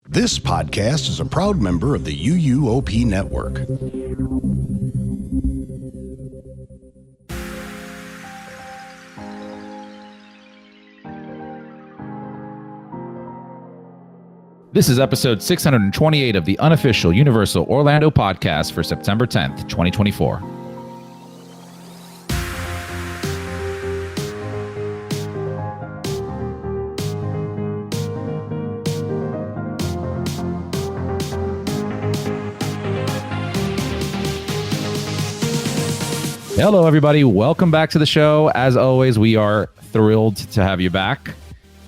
This podcast is a proud member of the UUOP network. This is episode 628 of the unofficial Universal Orlando podcast for September 10th, 2024. Hello, everybody. Welcome back to the show. As always, we are thrilled to have you back.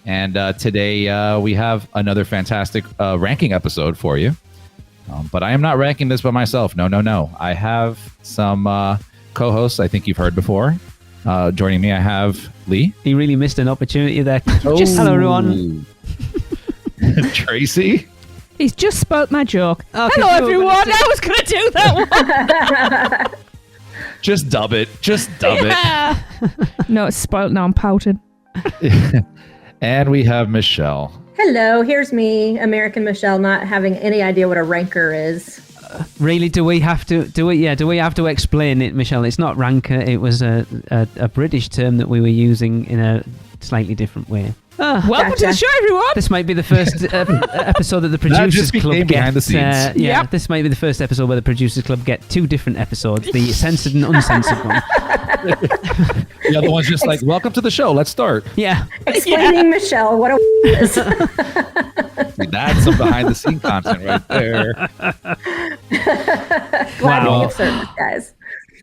And today we have another fantastic ranking episode for you. But I am not ranking this by myself. No. I have some co-hosts I think you've heard before. Joining me, I have Lee. You really missed an opportunity there. Hello, everyone. Tracy. He's just spoke my joke. Okay, Hello, everyone. I was going to do that one. Just dub it. No, it's spoiled now. I'm pouting. And we have Michelle. Hello, here's me, American Michelle, not having any idea what a ranker is. Really, do we have to explain it, Michelle? It's not ranker. It was a British term that we were using in a slightly different way. Welcome to the show, everyone. This might be the first episode that the Producers Club get behind the scenes. Yep. This might be the first episode where the Producers Club get two different episodes, the censored and uncensored one. The other one's just like, welcome to the show. Let's start. Yeah. Explaining Michelle what a is. That's some behind the scene content right there. Glad Wow. we have service, guys.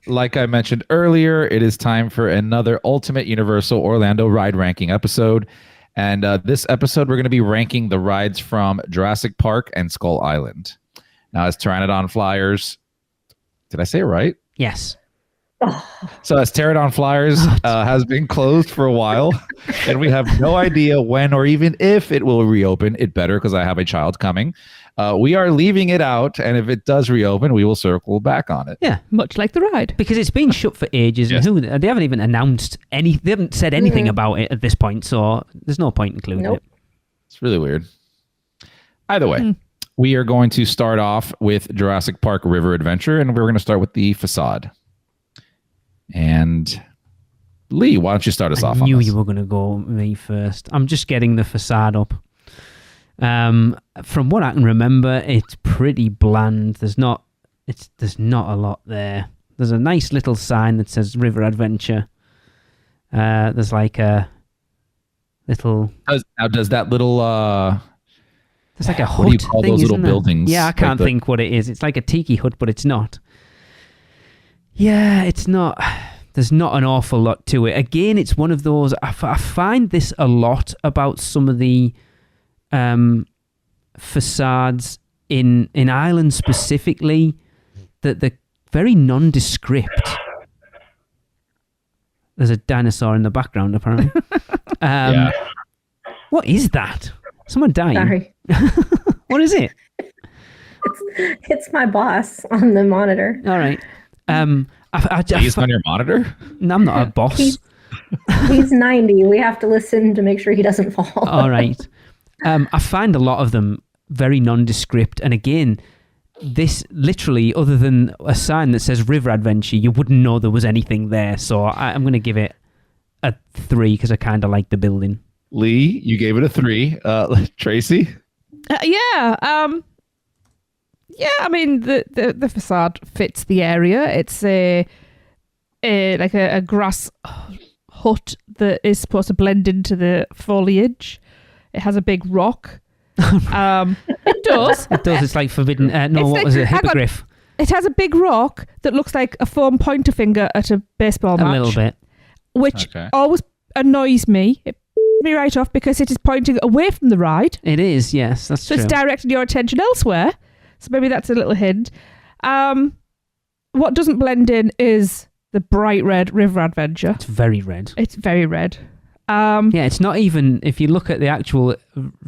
Like I mentioned earlier, it is time for another Ultimate Universal Orlando ride ranking episode. And this episode, we're going to be ranking the rides from Jurassic Park and Skull Island. Now, as Pteranodon Flyers, did I say it right? Yes. So as Pteranodon Flyers has been closed for a while, and we have no idea when or even if it will reopen. It better, because I have a child coming. We are leaving it out, and if it does reopen, we will circle back on it. Yeah. Much like the ride. Because it's been shut for ages, Yes. and they haven't even announced any. They haven't said anything about it at this point, so there's no point including Nope. it. It's really weird. Either way, we are going to start off with Jurassic Park River Adventure, and we're going to start with the facade. And Lee, why don't you start us off I on knew this? you were going to go me first. I'm just getting the facade up. From what I can remember, it's pretty bland. There's not a lot there. There's a nice little sign that says River Adventure. There's like a little. Does that little There's like a hut. what do you call thing, those little isn't there? buildings? Yeah, I Like can't the- think what it is. It's like a tiki hut, but it's not. Yeah, it's not. There's not an awful lot to it. Again, it's one of those. I find this a lot about some of the facades in Ireland specifically, that they're very nondescript. There's a dinosaur in the background, apparently. Yeah. What is that? Someone dying? Sorry. What is it? It's my boss on the monitor. All right. He's on your monitor? No, I'm not a boss. He's 90. We have to listen to make sure he doesn't fall. All right. I find a lot of them very nondescript. And again, this literally, other than a sign that says River Adventure, you wouldn't know there was anything there. So I'm going to give it a 3 because I kind of like the building. Lee, you gave it a 3. Tracy? Yeah, I mean the facade fits the area. It's a grass hut that is supposed to blend into the foliage. It has a big rock. It does. It does. It's like forbidden. It's what like- was it? hang on. Hippogriff. It has a big rock that looks like a foam pointer finger at a baseball match. A little bit. Which Okay. always annoys me. It me right off because it is pointing away from the ride. It is, yes. That's So true. it's directing your attention elsewhere. So maybe that's a little hint. What doesn't blend in is the bright red River Adventure. It's very red. It's very red. Yeah, it's not even, if you look at the actual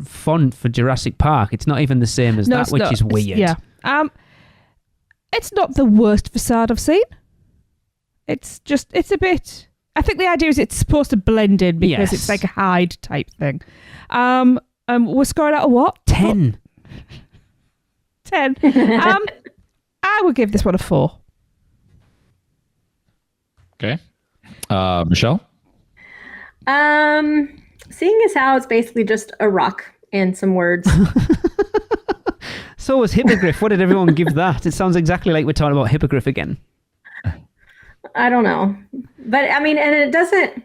font for Jurassic Park, it's not even the same as No, that, it's which not. is weird. Yeah. It's not the worst facade I've seen. It's a bit... I think the idea is it's supposed to blend in because Yes. it's like a hide type thing. We're scoring out of what? 10. 10. I would give this one a 4. Okay. Michelle? Seeing as how it's basically just a rock and some words. So was Hippogriff. What did everyone give that? It sounds exactly like we're talking about Hippogriff again. I don't know. But I mean, and it doesn't,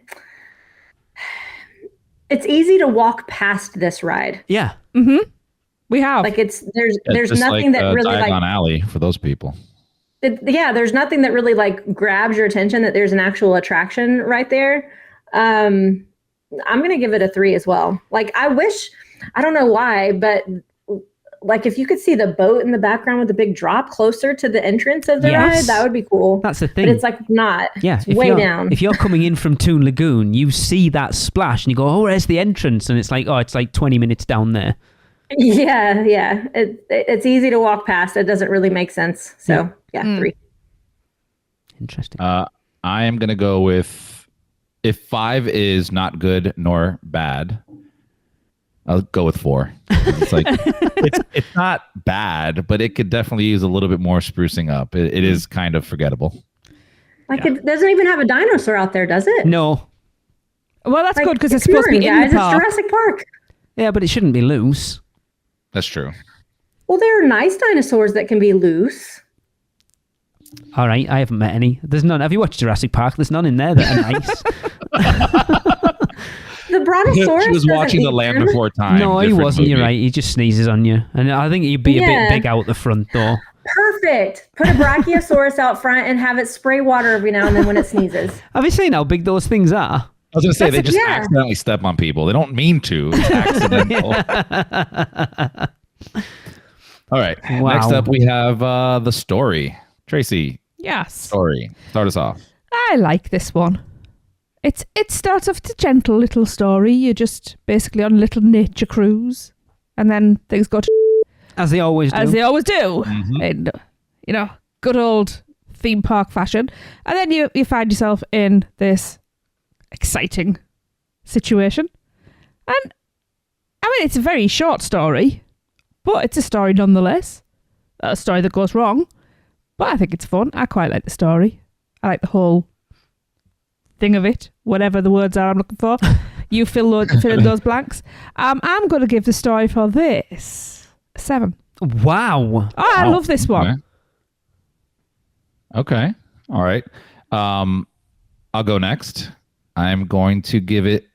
it's easy to walk past this ride. Yeah. We have. Like there's just nothing like, that really Diagon like, Alley for those people. there's nothing that really like grabs your attention that there's an actual attraction right there. I'm going to give it a 3 as well. Like I don't know why, but like if you could see the boat in the background with the big drop closer to the entrance of the ride, that would be cool. That's the thing. But it's like not. Yeah, it's way down. If you're coming in from Toon Lagoon, you see that splash and you go, oh, where's the entrance? And it's like, oh, it's like 20 minutes down there. Yeah. It's easy to walk past. It doesn't really make sense. So yeah, 3. Interesting. I am going to go with, if 5 is not good nor bad, I'll go with 4. It's like it's not bad, but it could definitely use a little bit more sprucing up. It is kind of forgettable. Like it doesn't even have a dinosaur out there, does it? No. Well, that's Like, good because it's come supposed to on, be in guys, the park. It's Jurassic Park. Yeah, but it shouldn't be loose. That's true. Well, there are nice dinosaurs that can be loose. All right, I haven't met any. There's none. Have you watched Jurassic Park? There's none in there that are nice. The Brontosaurus. She was watching The Land Before Time. No, he different wasn't. movie. You're right. He just sneezes on you. And I think he'd be a bit big out the front door. Perfect. Put a Brachiosaurus out front and have it spray water every now and then when it sneezes. Have you seen how big those things are? I was going to say, they just yeah. accidentally step on people. They don't mean to. It's accidental. All right. Wow. Next up, we have the story. Tracy, Yes. story. Start us off. I like this one. It starts off with a gentle little story. You're just basically on a little nature cruise. And then things go to As they always do. as they always do. Mhm. In, good old theme park fashion. And then you find yourself in this exciting situation. And I mean, it's a very short story, but it's a story nonetheless. A story that goes wrong, but I think it's fun. I quite like the story. I like the whole thing of it, whatever the words are I'm looking for. You fill in those blanks. I'm going to give the story for this a 7. Wow. Oh, I love this one. Okay. All right. I'll go next. I'm going to give it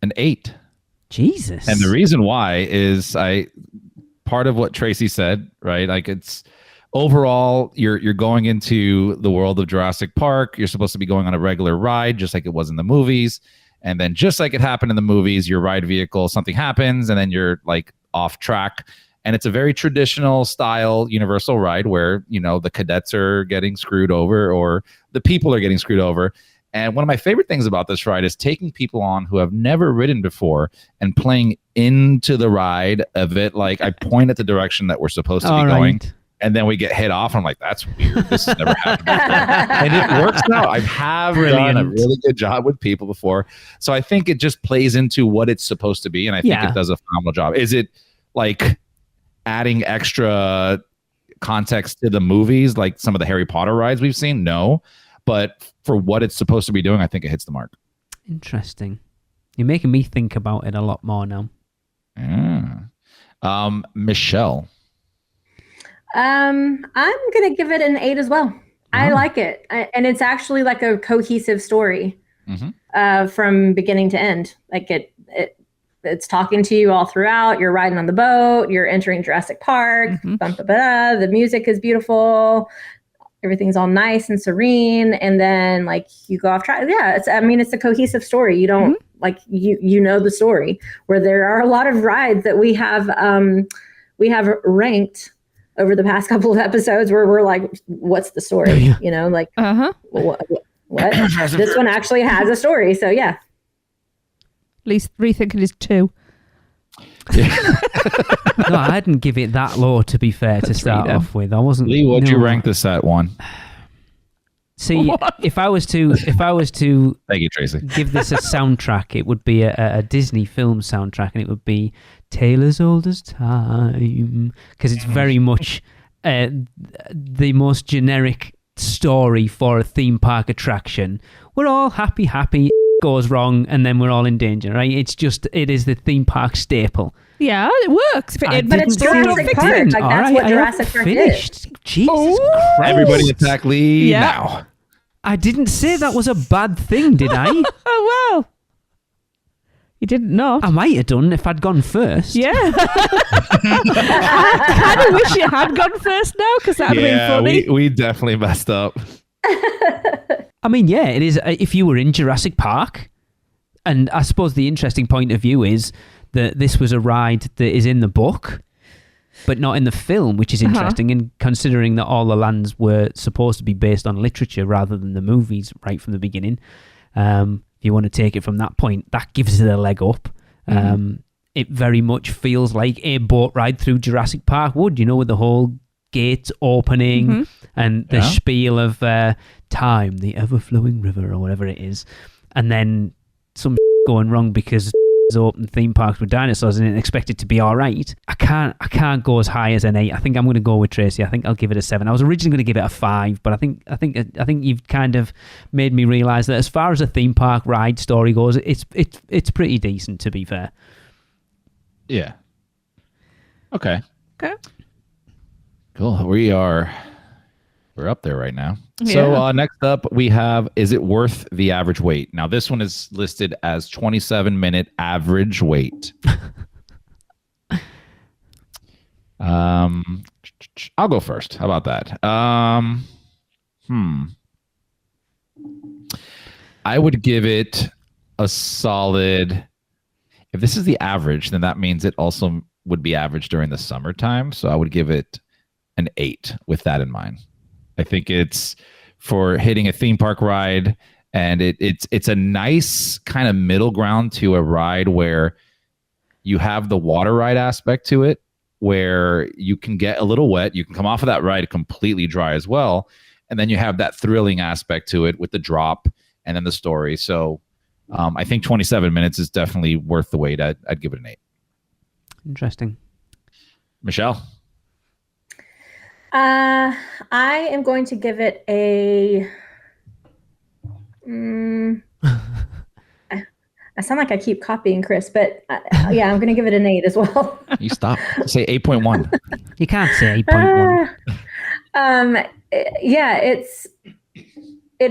an 8. Jesus. And the reason why is part of what Tracy said, right? Like it's overall, you're going into the world of Jurassic Park. You're supposed to be going on a regular ride, just like it was in the movies. And then just like it happened in the movies, your ride vehicle, something happens, and then you're like off track. And it's a very traditional style Universal ride where, the cadets are getting screwed over or the people are getting screwed over. And one of my favorite things about this ride is taking people on who have never ridden before and playing into the ride of it. Like I point at the direction that we're supposed to be going. And then we get hit off. I'm like, that's weird. This has never happened before. And it works out. I have done a really good job with people before. So I think it just plays into what it's supposed to be. And I think it does a phenomenal job. Is it like adding extra context to the movies, like some of the Harry Potter rides we've seen? No. But for what it's supposed to be doing, I think it hits the mark. Interesting. You're making me think about it a lot more now. Michelle. I'm going to give it an 8 as well. I like it. And it's actually like a cohesive story from beginning to end. Like it's talking to you all throughout. You're riding on the boat. You're entering Jurassic Park. The music is beautiful. Everything's all nice and serene. And then like you go off track. Yeah. It's a cohesive story. You don't like, you know the story, where there are a lot of rides that we have ranked over the past couple of episodes where we're like, what's the story? What? This one actually has a story. So yeah. At least 3 think it is 2. No, I didn't give it that low, to be fair, to start off with. I wasn't. Lee, what'd you rank this at 1? See, if I was to Thank you, Tracy. give this a soundtrack, it would be a Disney film soundtrack, and it would be tale as old as time, because it's very much the most generic story for a theme park attraction. We're all happy, goes wrong, and then we're all in danger, right? It is the theme park staple. Yeah, it works. But it's Jurassic Park. Like, that's what Jurassic Park is. Jesus Christ. Everybody attack Lee Yeah. now. I didn't say that was a bad thing, did I? Oh, well. You didn't know. I might have done if I'd gone first. Yeah. I kind of wish you had gone first now, because that would have been funny. we definitely messed up. I mean, yeah, it is. If you were in Jurassic Park, and I suppose the interesting point of view is that this was a ride that is in the book, but not in the film, which is interesting. And considering that all the lands were supposed to be based on literature rather than the movies right from the beginning, if you want to take it from that point, that gives it a leg up. It very much feels like a boat ride through Jurassic Park would, with the whole gates opening and the spiel of time, the ever-flowing river, or whatever it is, and then some going wrong because open theme parks with dinosaurs and expect it to be all right. I can't go as high as an 8. I think I'm going to go with Tracy. I think I'll give it a 7. I was originally going to give it a 5, but I think you've kind of made me realise that as far as a theme park ride story goes, it's pretty decent, to be fair. Yeah. Okay. Okay. Cool. We're up there right now. So next up we have, is it worth the average wait? Now this one is listed as 27-minute average wait. I'll go first. How about that? I would give it a solid, if this is the average, then that means it also would be average during the summertime. So I would give it an 8 with that in mind. I think it's for hitting a theme park ride, and it's a nice kind of middle ground to a ride where you have the water ride aspect to it, where you can get a little wet. You can come off of that ride completely dry as well. And then you have that thrilling aspect to it with the drop and then the story. So I think 27 minutes is definitely worth the wait. I'd give it an 8. Interesting. Michelle? I am going to give it a... I sound like I keep copying Chris, but yeah, I'm going to give it an 8 as well. You stop. Say 8.1. You can't say 8.1. Yeah, it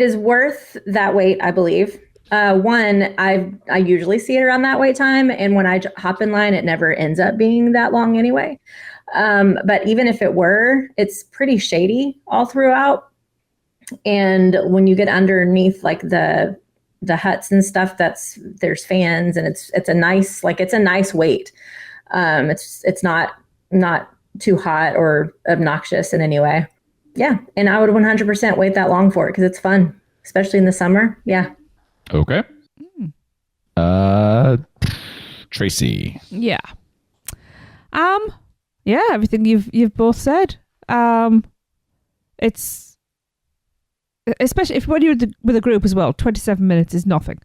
is worth that wait, I believe. One, I usually see it around that wait time, and when I hop in line, it never ends up being that long anyway. But even if it were, it's pretty shady all throughout. And when you get underneath like the huts and stuff, there's fans, and it's a nice wait. It's not too hot or obnoxious in any way. Yeah. And I would 100% wait that long for it, because it's fun, especially in the summer. Yeah. Okay. Tracy. Yeah. Yeah, everything you've both said. It's especially when you're with a group as well. 27 minutes is nothing.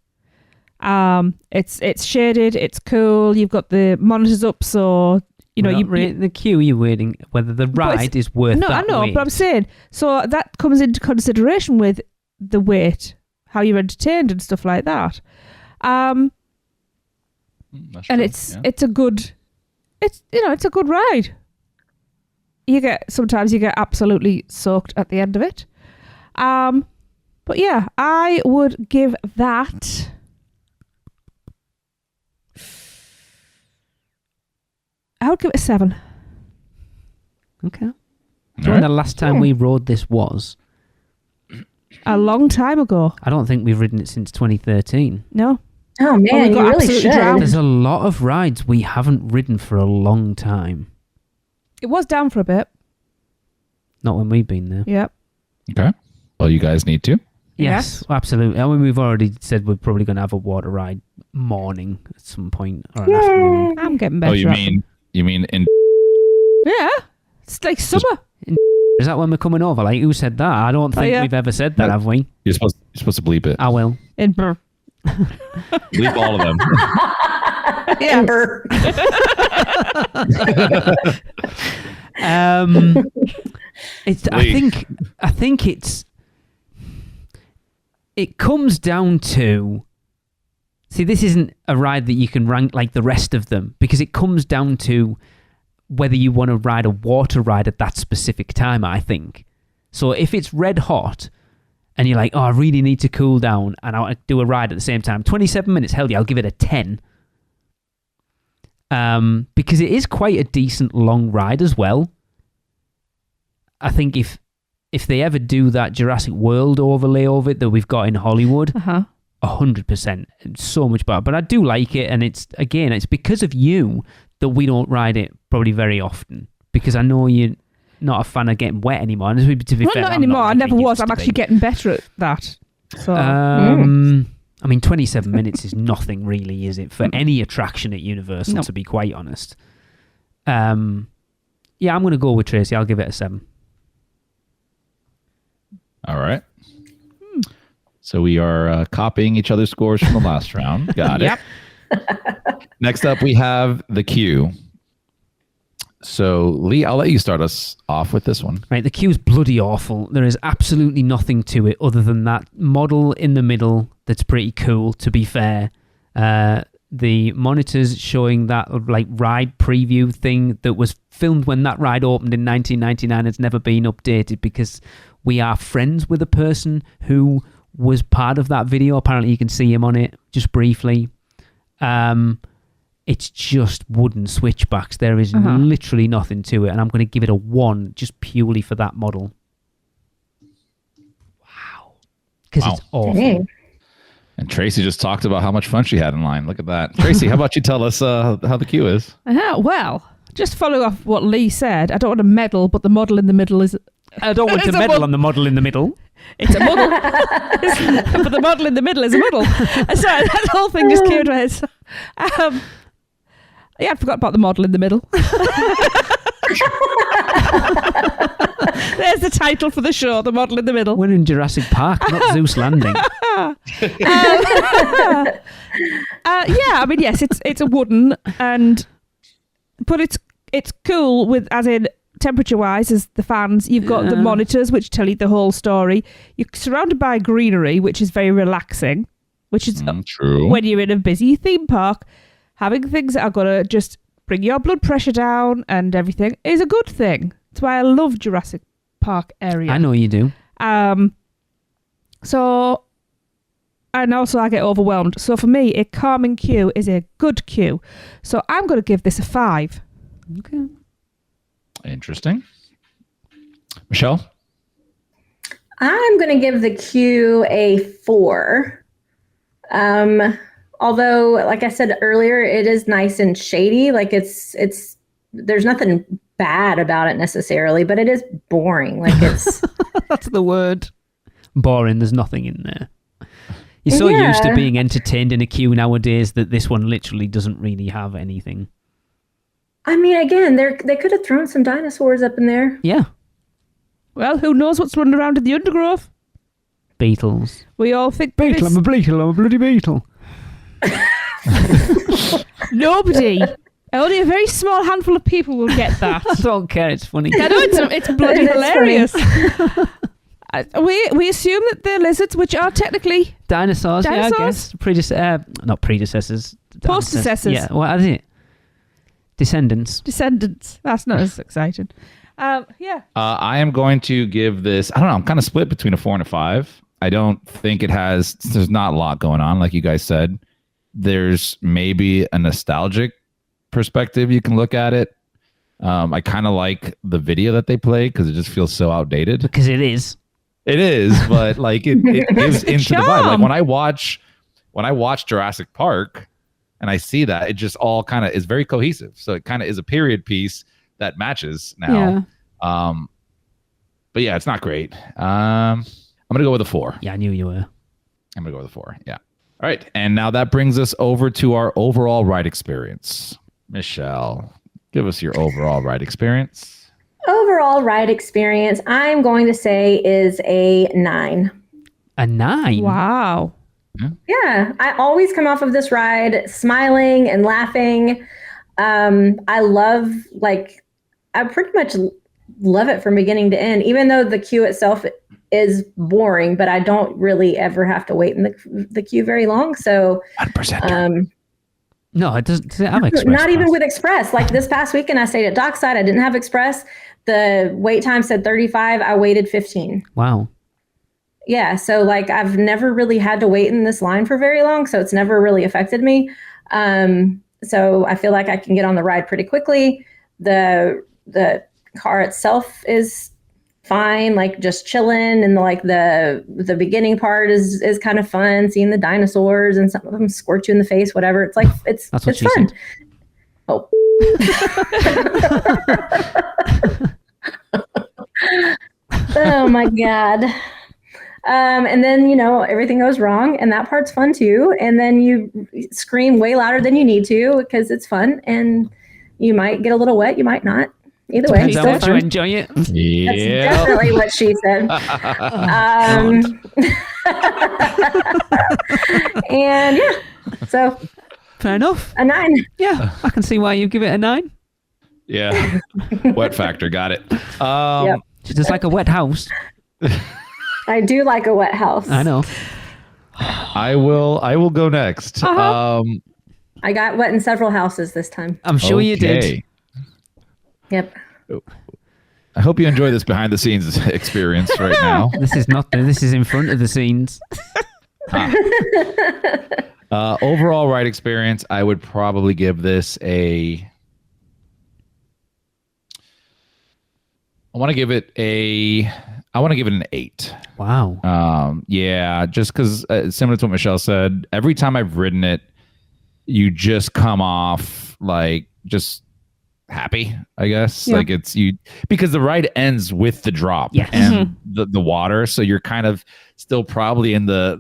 It's shaded. It's cool. You've got the monitors up, so the queue. You're waiting whether the ride is worth. No, that I know, wait. but I'm saying so that comes into consideration with the wait, how you're entertained and stuff like that. And it's a good. It's a good ride. Sometimes you get absolutely soaked at the end of it. But yeah, I would give that a 7. Okay. Do you know when the last time we rode this was? A long time ago. I don't think we've ridden it since 2013. No. Oh man, you really should. There's a lot of rides we haven't ridden for a long time. It was down for a bit. Not when we've been there. Yep. Okay. Well, you guys need to. Yes, absolutely. I mean, we've already said we're probably going to have a water ride morning at some point, or an afternoon. I'm getting better. Oh, you mean in? Yeah, it's like summer. Is that when we're coming over? Like, who said that? I don't think we've ever said that, have we? You're supposed to bleep it. I will. In Bleep all of them. Yeah. Ember. It's. Lee. I think it's. It comes down to. See, this isn't a ride that you can rank like the rest of them because it comes down to whether you want to ride a water ride at that specific time. I think. So if it's red hot, and you're like, oh, I really need to cool down, and I want to do a ride at the same time, 27 minutes. Hell yeah, I'll give it a 10. Because it is quite a decent long ride as well. I think if they ever do that Jurassic World overlay of it that we've got in Hollywood, 100%, it's so much better. But I do like it, and it's because of you that we don't ride it probably very often, because I know you're not a fan of getting wet anymore. And to be Well, fair, not I'm anymore. I like never was. used I'm to actually be. getting better at that. So I mean, 27 minutes is nothing really, is it, for any attraction at Universal, No. to be quite honest. Yeah, I'm going to go with Tracy. I'll give it a 7. All right. So we are copying each other's scores from the last round. Got it. Next up, we have the queue. So, Lee, I'll let you start us off with this one. Right, the queue's bloody awful. There is absolutely nothing to it other than that model in the middle that's pretty cool, to be fair. The monitors showing that like ride preview thing that was filmed when that ride opened in 1999 has never been updated because we are friends with a person who was part of that video. Apparently you can see him on it just briefly. It's just wooden switchbacks. There is literally nothing to it, and I'm going to give it a 1 just purely for that model. Wow. Because it's awful. Dang. And Tracy just talked about how much fun she had in line. Look at that. Tracy, how about you tell us how the queue is? well, just follow off what Lee said. I don't want to medal, but the model in the middle is. I don't want to It's a meddle mod- on the model in the middle. It's a model, but the model in the middle is a model. So that whole thing just came to my head. Yeah, I forgot about the model in the middle. There's the title for the show, The Model in the Middle. We're in Jurassic Park, not Zeus Landing. Yeah, I mean, yes, it's a wooden, but it's cool with, as in temperature wise, as the fans. You've got the monitors which tell you the whole story. You're surrounded by greenery, which is very relaxing. Which is True. when you're in a busy theme park, having things that are gonna just bring your blood pressure down and everything is a good thing. That's why I love Jurassic Park area. I know you do. So, and also I get overwhelmed. So for me, a calming queue is a good queue. So I'm going to give this a 5. Okay. Interesting. Michelle? I'm going to give the queue a 4. Although, like I said earlier, it is nice and shady. Like it's there's nothing bad about it necessarily, but it is boring. Like it's That's the word. Boring. There's nothing in there. You're so used to being entertained in a queue nowadays that this one literally doesn't really have anything. I mean, again, they could have thrown some dinosaurs up in there. Yeah. Well, who knows what's running around in the undergrowth? Beetles. We all think Beetle, I'm a beetle, I'm a bloody beetle. nobody. Only a very small handful of people will get that. I don't care, it's funny. I know it's bloody It is hilarious. We assume that they're lizards, which are technically Dinosaurs, yeah, I Dinosaurs? guess. Not predecessors. Postecessors. Yeah, what is it? Descendants. descendants. That's not as exciting. Yeah. I am going to give this, I don't know, I'm kind of split between a 4 and a 5. I don't think there's not a lot going on, like you guys said. There's maybe a nostalgic perspective you can look at it. I kind of like the video that they play because it just feels so outdated. Because it is. It is, but like it gives into the vibe. Like when I watch Jurassic Park and I see that, it just all kind of is very cohesive. So it kind of is a period piece that matches now. Yeah. But yeah, it's not great. I'm gonna go with a 4. Yeah, I knew you were. I'm gonna go with a 4. Yeah. All right, and now that brings us over to our overall ride experience. Michelle, give us your overall ride experience. Overall ride experience, I'm going to say is a 9. A 9? Wow. Yeah, I always come off of this ride smiling and laughing. I love, like, I pretty much love it from beginning to end, even though the queue itself is boring, but I don't really ever have to wait in the queue very long. So 1%. No, it doesn't. Does it have Express not even Pass? with Express. Like this past weekend, I stayed at Dockside. I didn't have Express. The wait time said 35. I waited 15. Wow. Yeah. So like I've never really had to wait in this line for very long. So it's never really affected me. So I feel like I can get on the ride pretty quickly. The car itself is fine, like just chilling, and the beginning part is kind of fun, seeing the dinosaurs, and some of them squirt you in the face, whatever. It's like it's fun. Said. Oh. Oh my God. And then, everything goes wrong, and that part's fun too. And then you scream way louder than you need to because it's fun, and you might get a little wet, you might not. Either way, Depends how much you enjoy it. Yeah. That's definitely what she said. And yeah, so Fair enough. a 9. Yeah, I can see why you give it a 9. Yeah. Wet factor. Got it. Yep. It's just like a wet house. I do like a wet house. I know. I will go next. Uh-huh. I got wet in several houses this time. I'm sure you did. Okay. Yep. I hope you enjoy this behind the scenes experience right now. This is not. This is in front of the scenes. Overall ride experience, I would probably give this I want to give it an 8. Wow. Yeah, just because similar to what Michelle said, every time I've ridden it, you just come off like just happy, I guess. Yeah. Like because the ride ends with the drop Yes. and the water, so you're kind of still probably in the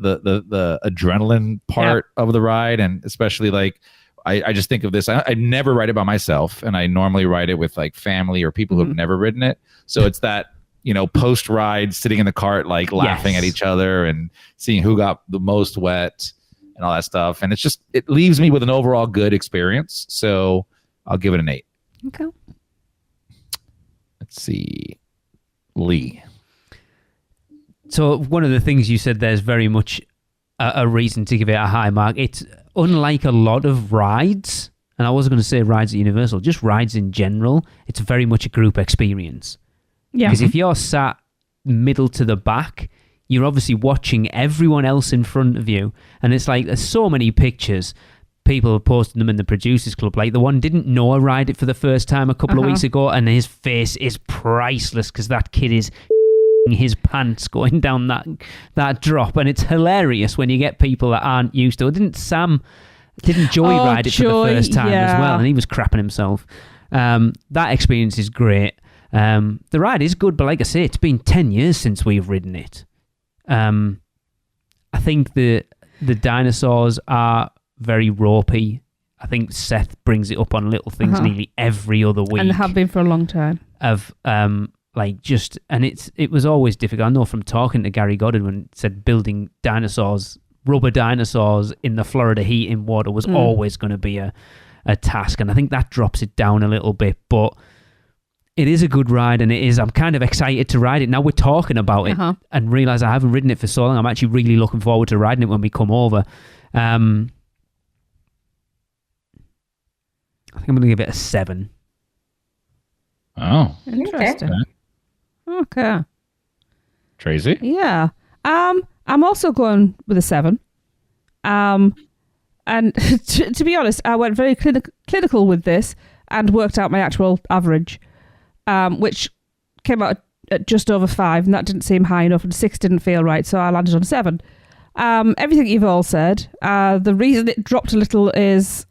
adrenaline part of the ride, and especially like I just think of this. I never ride it by myself, and I normally ride it with like family or people who've never ridden it. So it's that post ride sitting in the cart like laughing at each other and seeing who got the most wet and all that stuff, and it leaves me with an overall good experience. So I'll give it an 8. Okay. Let's see. Lee. So one of the things you said there's very much a reason to give it a high mark. It's unlike a lot of rides, and I wasn't going to say rides at Universal, just rides in general. It's very much a group experience. Yeah. Because if you're sat middle to the back, you're obviously watching everyone else in front of you, and it's like there's so many pictures. People have posted them in the Producers Club. Like the one didn't Noah ride it for the first time a couple of weeks ago, and his face is priceless because that kid is his pants going down that drop, and it's hilarious when you get people that aren't used to it. Didn't Joey ride it for the first time as well, and he was crapping himself. That experience is great. The ride is good, but like I say, it's been 10 years since we've ridden it. I think the dinosaurs are very ropey. I think Seth brings it up on little things nearly every other week. And have been for a long time. It was always difficult. I know from talking to Gary Goddard when it said building rubber dinosaurs in the Florida heat in water was always going to be a task, and I think that drops it down a little bit, but it is a good ride, and I'm kind of excited to ride it. Now we're talking about it and realise I haven't ridden it for so long. I'm actually really looking forward to riding it when we come over. I think I'm going to give it a 7. Oh, Interesting. Okay. Tracy? Yeah. I'm also going with a 7. And to be honest, I went very clinical with this and worked out my actual average, which came out at just over 5, and that didn't seem high enough, and 6 didn't feel right, so I landed on 7. Everything you've all said. The reason it dropped a little is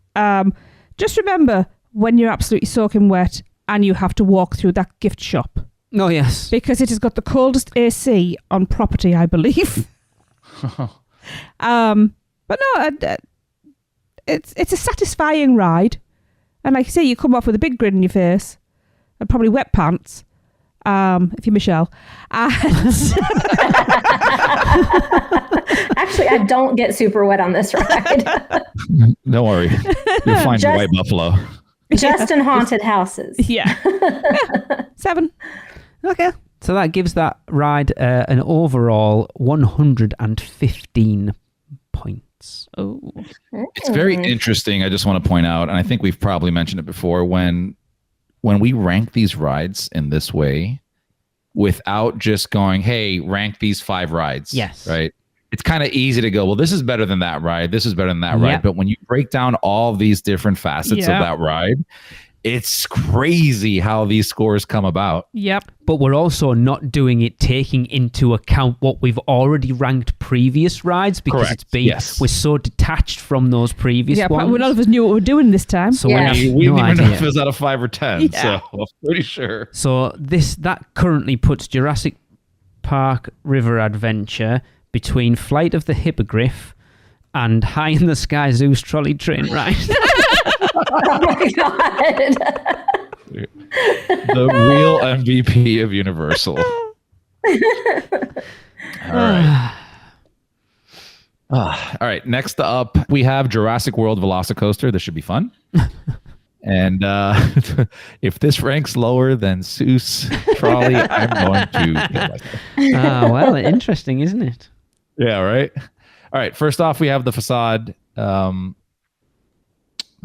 just remember when you're absolutely soaking wet and you have to walk through that gift shop. Oh, yes. Because it has got the coldest AC on property, I believe. But no, it's a satisfying ride. And like you say, you come off with a big grin on your face and probably wet pants. if you're Michelle. And Actually, I don't get super wet on this ride. Don't worry. You'll find Just- White Buffalo. Just in haunted houses. yeah. 7. Okay. So that gives that ride an overall 115 points. Oh. It's very interesting. I just want to point out, and I think we've probably mentioned it before, when we rank these rides in this way, without just going, hey, rank these 5 rides. Yes. Right? It's kind of easy to go, well, this is better than that ride. This is better than that Yep. ride. But when you break down all these different facets Yeah. of that ride, it's crazy how these scores come about. Yep. But we're also not doing it taking into account what we've already ranked previous rides because Correct. we're so detached from those previous Yeah, ones. but none of us knew what we were doing this time. So Yeah. we have We didn't no even know idea. if it was out of 5 or 10. Yeah. So I'm pretty sure. So that currently puts Jurassic Park River Adventure between Flight of the Hippogriff and High in the Sky Zoo's trolley train ride. Oh my God. The real MVP of Universal. All right. All right. Next up, we have Jurassic World Velocicoaster. This should be fun. And if this ranks lower than Seuss Trolley, I'm going to kill myself. Well, interesting, isn't it? Yeah, right? All right. First off, we have the facade. Let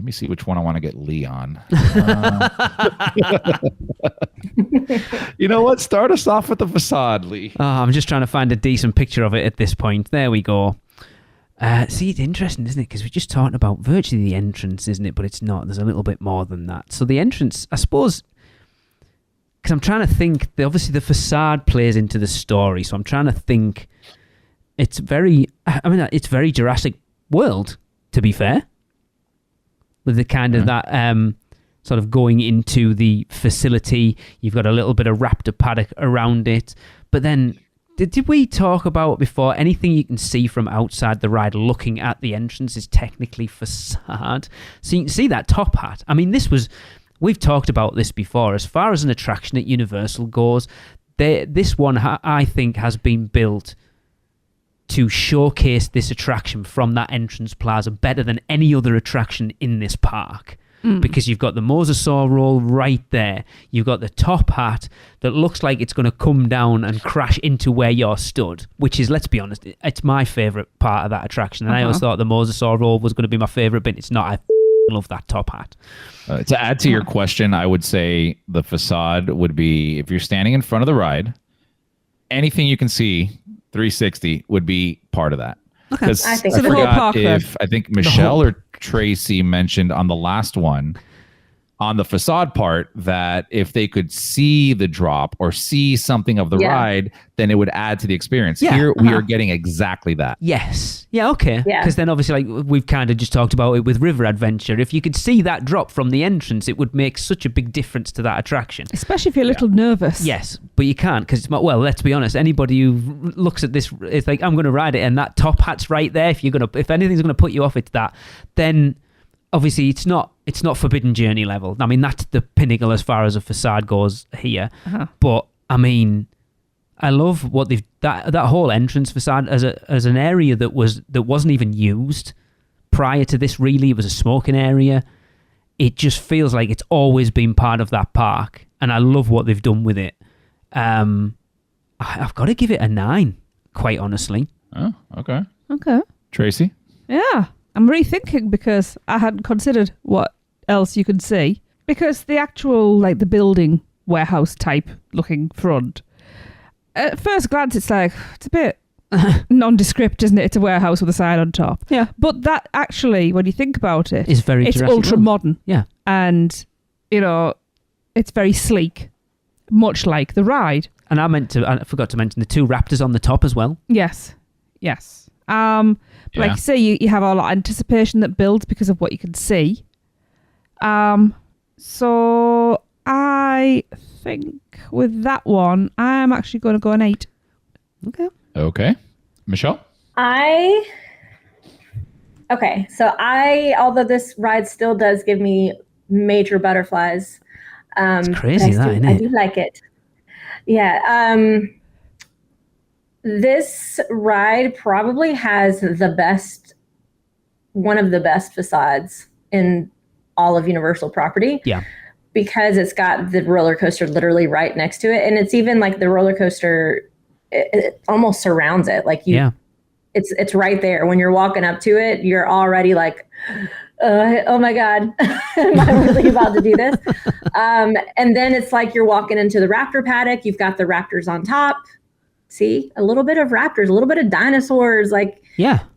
me see which one I want to get Lee on. You know what? Start us off with the facade, Lee. I'm just trying to find a decent picture of it at this point. There we go. See, it's interesting, isn't it? Because we're just talking about virtually the entrance, isn't it? But it's not. There's a little bit more than that. So the entrance, I suppose, because I'm trying to think, obviously the facade plays into the story. So I'm trying to think, it's very Jurassic World, to be fair. With the kind of that sort of going into the facility, you've got a little bit of raptor paddock around it. But then, did we talk about before, anything you can see from outside the ride looking at the entrance is technically facade? So you can see that top hat. I mean, we've talked about this before. As far as an attraction at Universal goes, this one, I think, has been built to showcase this attraction from that entrance plaza better than any other attraction in this park. Because you've got the mosasaur roll right there. You've got the top hat that looks like it's going to come down and crash into where you're stood, which is, let's be honest, it's my favourite part of that attraction. And I always thought the mosasaur roll was going to be my favourite bit. It's not. I love that top hat. To add to your question, I would say the facade would be, if you're standing in front of the ride, anything you can see 360 would be part of that. Because I think so. The whole forgot park then. if I think Michelle or Tracy mentioned on the last one, on the facade part, that if they could see the drop or see something of the Yeah. ride, then it would add to the experience. Yeah, Here we are getting exactly that. Yes. Yeah, okay. Yeah. Because then obviously, like we've kind of just talked about it with River Adventure, if you could see that drop from the entrance, it would make such a big difference to that attraction. Especially if you're a little nervous. Yes, but you can't because it's well. Let's be honest. Anybody who looks at this, it's like I'm going to ride it, and that top hat's right there. If anything's going to put you off, it's that. Then obviously it's not Forbidden Journey level. I mean, that's the pinnacle as far as a facade goes here. But I mean, I love what that whole entrance facade as an area that wasn't even used prior to this. Really, it was a smoking area. It just feels like it's always been part of that park, and I love what they've done with it. I've got to give it a 9, quite honestly. Oh, okay. Okay. Tracy? Yeah. I'm rethinking because I hadn't considered what else you could see. Because the actual, like, the building warehouse type looking front, at first glance, it's like, it's a bit nondescript, isn't it? It's a warehouse with a sign on top. Yeah. But that actually, when you think about it, It's very it's Jurassic ultra World. modern. Yeah. And, it's very sleek, much like the ride. And I forgot to mention the 2 raptors on the top as well. Yes. Like you say, you have a lot of anticipation that builds because of what you can see. So I think with that one, I'm actually going to go an 8. Okay. Michelle? Although this ride still does give me major butterflies. It's crazy, but isn't I it? do like it. Yeah. This ride probably has one of the best facades in all of Universal property. Yeah. Because it's got the roller coaster literally right next to it. And it's even like the roller coaster, it almost surrounds it. Like it's right there. When you're walking up to it, you're already like, oh my God, am I really about to do this? And then it's like you're walking into the raptor paddock. You've got the raptors on top. See, a little bit of raptors, a little bit of dinosaurs, like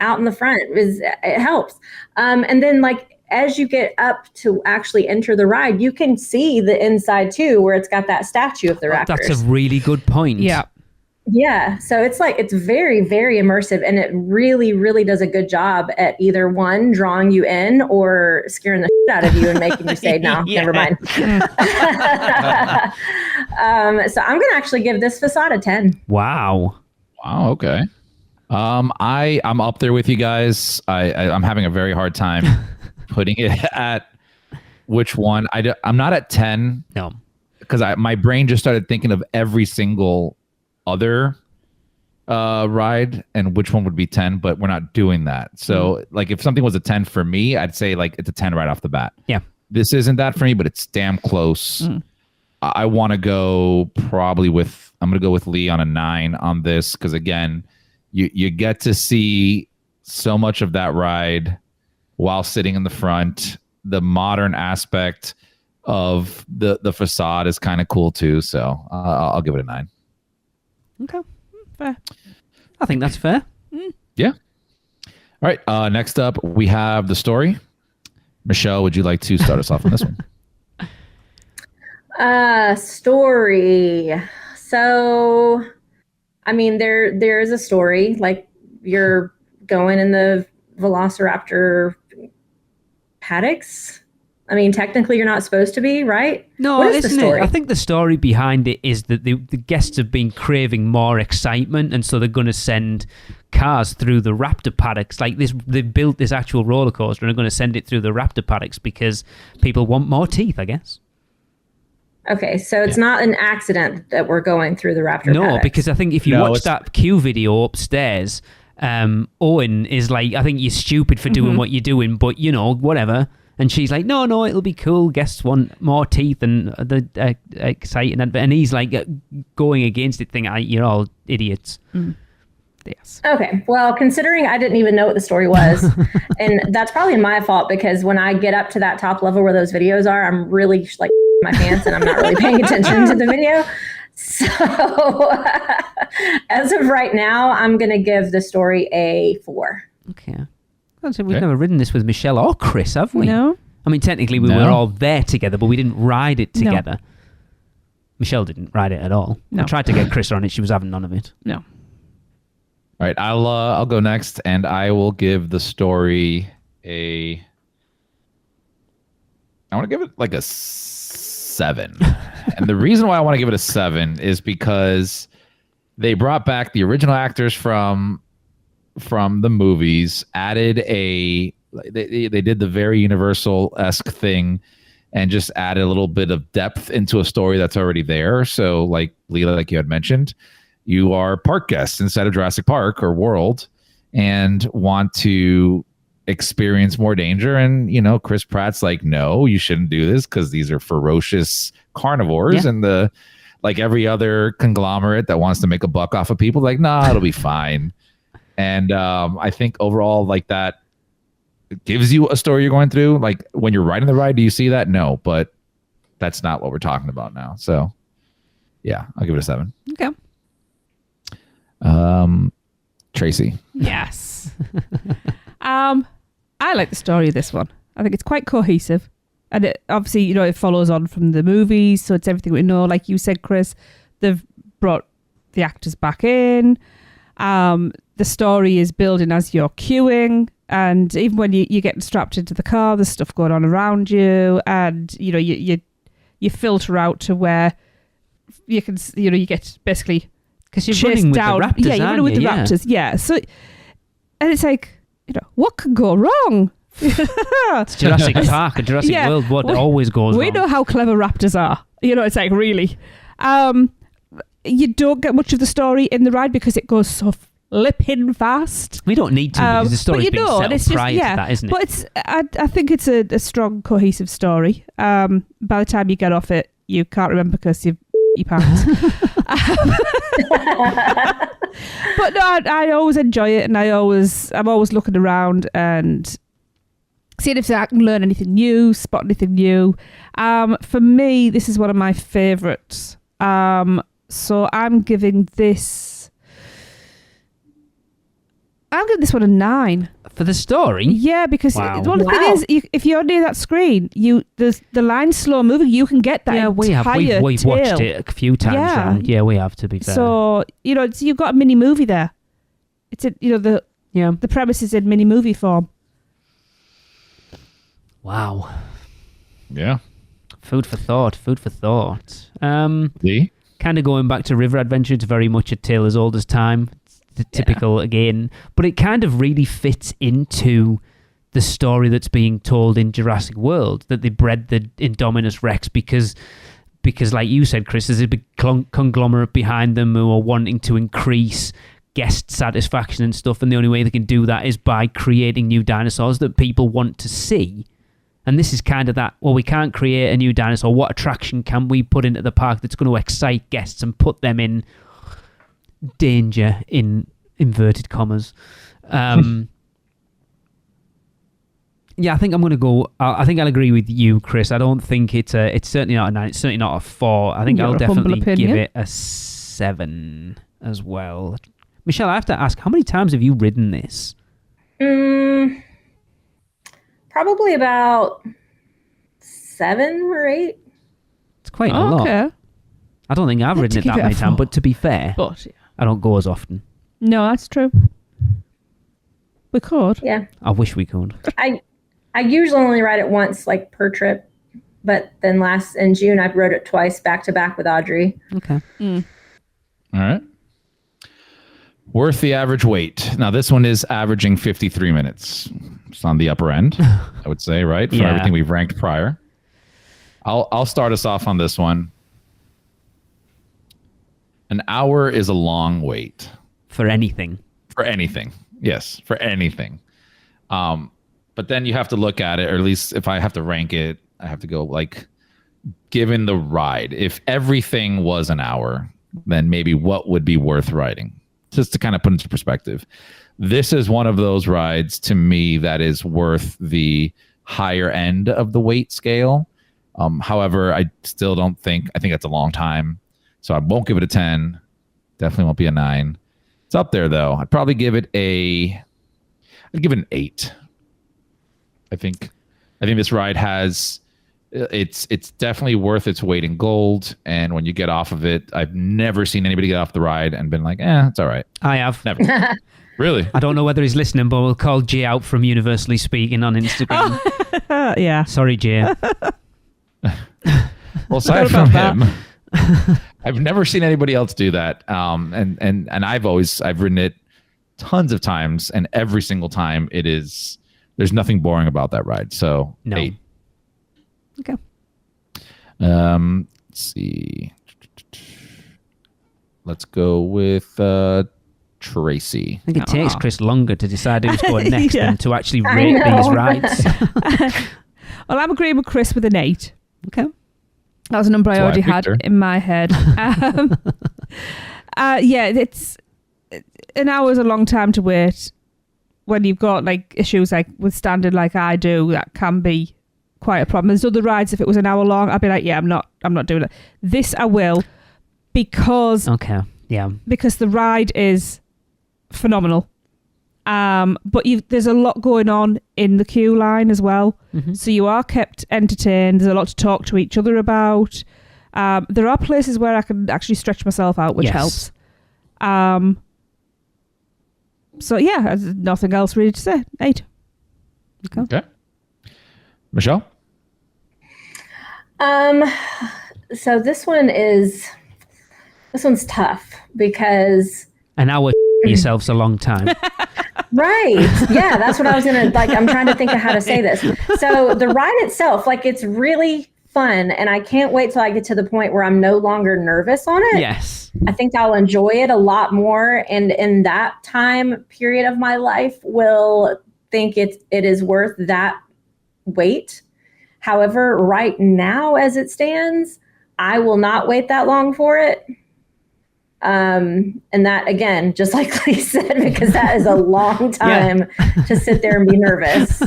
out in the front it helps. And then like, as you get up to actually enter the ride, you can see the inside too, where it's got that statue of the raptors. That's a really good point. Yeah. Yeah. So it's very, very immersive, and it really, really does a good job at either one, drawing you in or scaring the shit out of you and making you say, no, never mind. So I'm going to actually give this facade a 10. Wow. Okay. I'm up there with you guys. I'm having a very hard time putting it at which one. I'm not at 10. No, because my brain just started thinking of every single other ride and which one would be 10, but we're not doing that. So like if something was a 10 for me, I'd say like it's a 10 right off the bat. Yeah. This isn't that for me, but it's damn close. I want to go I'm going to go with Lee on a 9 on this, because again, you get to see so much of that ride while sitting in the front. The modern aspect of the facade is kind of cool too. So I'll give it a 9. Okay. Fair. I think that's fair. Yeah. All right. Next up, we have the story. Michelle, would you like to start us off on this one? Story. So, I mean, there is a story. Like, you're going in the Velociraptor paddocks. I mean, technically, you're not supposed to be, right? No, what is the story? I think the story behind it is that the guests have been craving more excitement, and so they're going to send cars through the raptor paddocks. Like this, they've built this actual roller coaster and are going to send it through the raptor paddocks because people want more teeth, I guess. Okay, so it's not an accident that we're going through the raptor paddocks. Because I think if you watch that Q video upstairs, Owen is like, I think you're stupid for doing what you're doing, but whatever. And she's like, no, it'll be cool. Guests want more teeth and the exciting. And he's like going against it, thinking, you're all idiots. Yes. Okay. Well, considering I didn't even know what the story was, and that's probably my fault, because when I get up to that top level where those videos are, I'm really like my pants and I'm not really paying attention to the video. So as of right now, I'm going to give the story a 4. Okay. We've never ridden this with Michelle or Chris, have we? No. I mean, technically we were all there together, but we didn't ride it together. No. Michelle didn't ride it at all. No. I tried to get Chris on it. She was having none of it. No. All right, I'll go next, and I will give the story I want to give it like a 7. And the reason why I want to give it a 7 is because they brought back the original actors from the movies, added they did the very Universal-esque thing and just added a little bit of depth into a story that's already there. So like Leela, like you had mentioned, you are park guests inside of Jurassic Park or World and want to experience more danger. And, Chris Pratt's like, no, you shouldn't do this because these are ferocious carnivores. Yeah. And like every other conglomerate that wants to make a buck off of people, like, nah, it'll be fine. And I think overall, like that gives you a story you're going through. Like when you're riding the ride, do you see that? No, but that's not what we're talking about now. So yeah, I'll give it a 7. Okay. Tracy. Yes. I like the story of this one. I think it's quite cohesive. And it, obviously, it follows on from the movies. So it's everything we know. Like you said, Chris, they've brought the actors back in. The story is building as you're queuing, and even when you get strapped into the car, there's stuff going on around you, and you filter out to where you can you get basically because you're running with down. The raptors. Yeah, you're running with the raptors. Yeah, so and it's like what could go wrong? It's Jurassic Park and Jurassic World. What always goes wrong. We know how clever raptors are. It's like really. you don't get much of the story in the ride because it goes so flipping fast. We don't need to because the story's been set up prior to that, isn't it? But I think it's a strong, cohesive story. By the time you get off it, you can't remember because you've your pants. But no, I always enjoy it, and I'm always looking around and seeing if I can learn anything new, spot anything new. For me, this is one of my favourites. So I'm giving this one a 9. For the story? Yeah, because the thing is, if you're near that screen, the line's slow moving. You can get that. Yeah, we've watched it a few times. Yeah, we have, to be fair. So you've got a mini movie there. It's the premise is in mini movie form. Wow. Yeah. Food for thought. See? Kind of going back to River Adventure, it's very much a tale as old as time. The typical again, but it kind of really fits into the story that's being told in Jurassic World, that they bred the Indominus Rex because like you said, Chris, there's a big conglomerate behind them who are wanting to increase guest satisfaction and stuff, and the only way they can do that is by creating new dinosaurs that people want to see. And this is kind of that, well, we can't create a new dinosaur. What attraction can we put into the park that's going to excite guests and put them in danger, in inverted commas? Yeah, I think I'm going to go. I think I'll agree with you, Chris. I don't think it's certainly not a 9. It's certainly not a 4. I think I'll definitely give it a 7 as well. Michelle, I have to ask, how many times have you ridden this? Probably about 7 or 8. It's quite a lot. Okay. I don't think I've ridden it that many times, but to be fair, I don't go as often. No, that's true. We could. Yeah. I wish we could. I usually only ride it once, like per trip, but then in June I rode it twice back to back with Audrey. Okay. All right. Worth the average wait. Now this one is averaging 53 minutes. It's on the upper end, I would say, right? For everything we've ranked prior. I'll start us off on this one. An hour is a long wait. For anything. For anything. Yes, for anything. But then you have to look at it, or at least if I have to rank it, I have to go like, given the ride, if everything was an hour, then maybe what would be worth riding? Just to kind of put into perspective. This is one of those rides to me that is worth the higher end of the weight scale. However, I still don't think, I think that's a long time. So I won't give it a 10. Definitely won't be a 9. It's up there though. I'd probably give it an 8. I think this ride has, it's definitely worth its weight in gold. And when you get off of it, I've never seen anybody get off the ride and been like, it's all right. I have. Never. Really? I don't know whether he's listening, but we'll call Jay out from Universally Speaking on Instagram. Yeah. Sorry, Jay. Well, aside from him, I've never seen anybody else do that. And I've ridden it tons of times, and every single time there's nothing boring about that ride. So no. 8. Okay. Let's see. Let's go with Tracy. I think it takes Chris longer to decide who's going next than to actually rate these rides. Well, I'm agreeing with Chris with an 8. Okay. That was a number I already had in my head. It's an hour is a long time to wait when you've got like issues like with standard like I do. That can be quite a problem. There's other rides, if it was an hour long, I'd be like, I'm not doing it. This I will, because the ride is phenomenal. But there's a lot going on in the queue line as well. Mm-hmm. So you are kept entertained. There's a lot to talk to each other about. There are places where I can actually stretch myself out, which helps. So yeah, there's nothing else really to say. 8. Okay. Michelle? So this one's tough because an hour yourself's a long time. Right. Yeah, that's what I was going to, I'm trying to think of how to say this. So the ride itself, it's really fun, and I can't wait till I get to the point where I'm no longer nervous on it. Yes. I think I'll enjoy it a lot more, and in that time period of my life will think it is worth that wait. However, right now as it stands, I will not wait that long for it. And that, again, just like Lee said, because that is a long time to sit there and be nervous.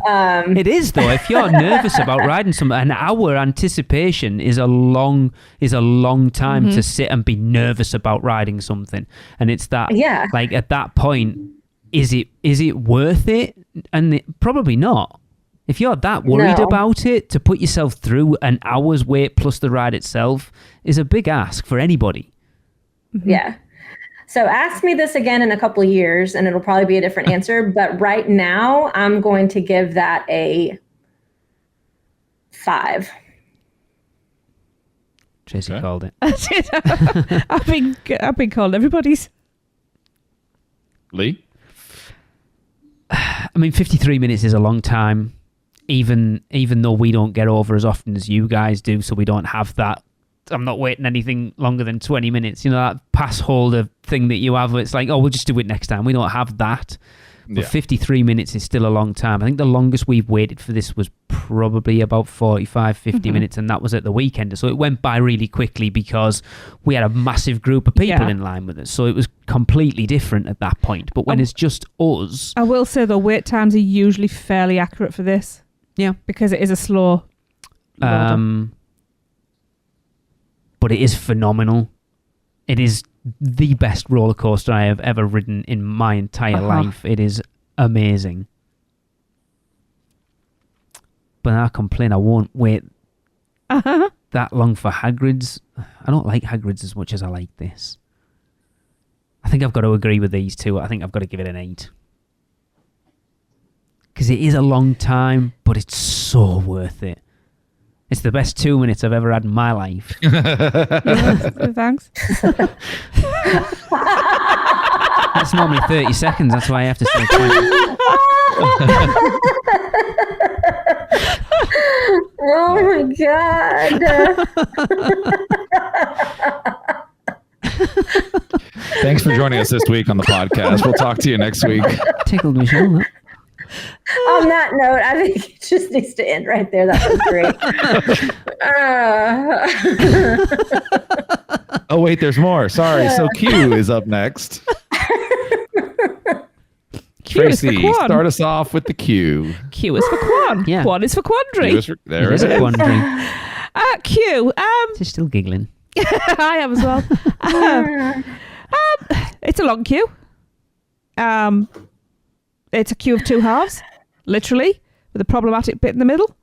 It is, though. If you're nervous about riding something, an hour anticipation is a long time to sit and be nervous about riding something. And it's that, like at that point, is it worth it? And probably not. If you're that worried about it, to put yourself through an hour's wait plus the ride itself is a big ask for anybody. Yeah. So ask me this again in a couple of years and it'll probably be a different answer. But right now, I'm going to give that a 5. Tracy called it. I've been called everybody's. Lee? I mean, 53 minutes is a long time, even though we don't get over as often as you guys do, so we don't have that. I'm not waiting anything longer than 20 minutes. You know, that pass holder thing that you have, it's like, oh, we'll just do it next time. We don't have that. But 53 minutes is still a long time. I think the longest we've waited for this was probably about 45, 50 minutes, and that was at the weekend. So it went by really quickly because we had a massive group of people in line with us. So it was completely different at that point. But when it's just us... I will say, the wait times are usually fairly accurate for this. Yeah. Because it is a slow loader. But it is phenomenal. It is the best roller coaster I have ever ridden in my entire life. It is amazing. But I complain I won't wait that long for Hagrid's. I don't like Hagrid's as much as I like this. I think I've got to agree with these two. I think I've got to give it an 8. Because it is a long time, but it's so worth it. It's the best 2 minutes I've ever had in my life. Thanks. That's normally 30 seconds. That's why I have to say 20. Oh my God. Thanks for joining us this week on the podcast. We'll talk to you next week. Tickled my shoulder. On that note, I think it just needs to end right there. That was great. Oh, wait, there's more. Sorry. So Q is up next. Tracy, start us off with the Q. Q is for Quan. Yeah. Quan is for Quandary. There is a quandary. Q. She's still giggling. I am as well. It's a long queue. It's a queue of 2 halves, literally, with a problematic bit in the middle,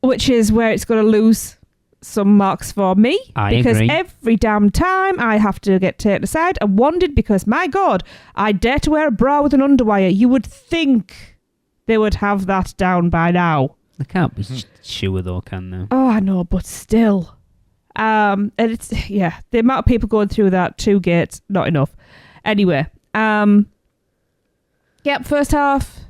which is where it's going to lose some marks for me. Because every damn time I have to get taken aside and wondered because, my God, I dare to wear a bra with an underwire. You would think they would have that down by now. They can't be sure though, can they? Oh, I know, but still. And it's, the amount of people going through that 2 gates, not enough. Anyway, first half.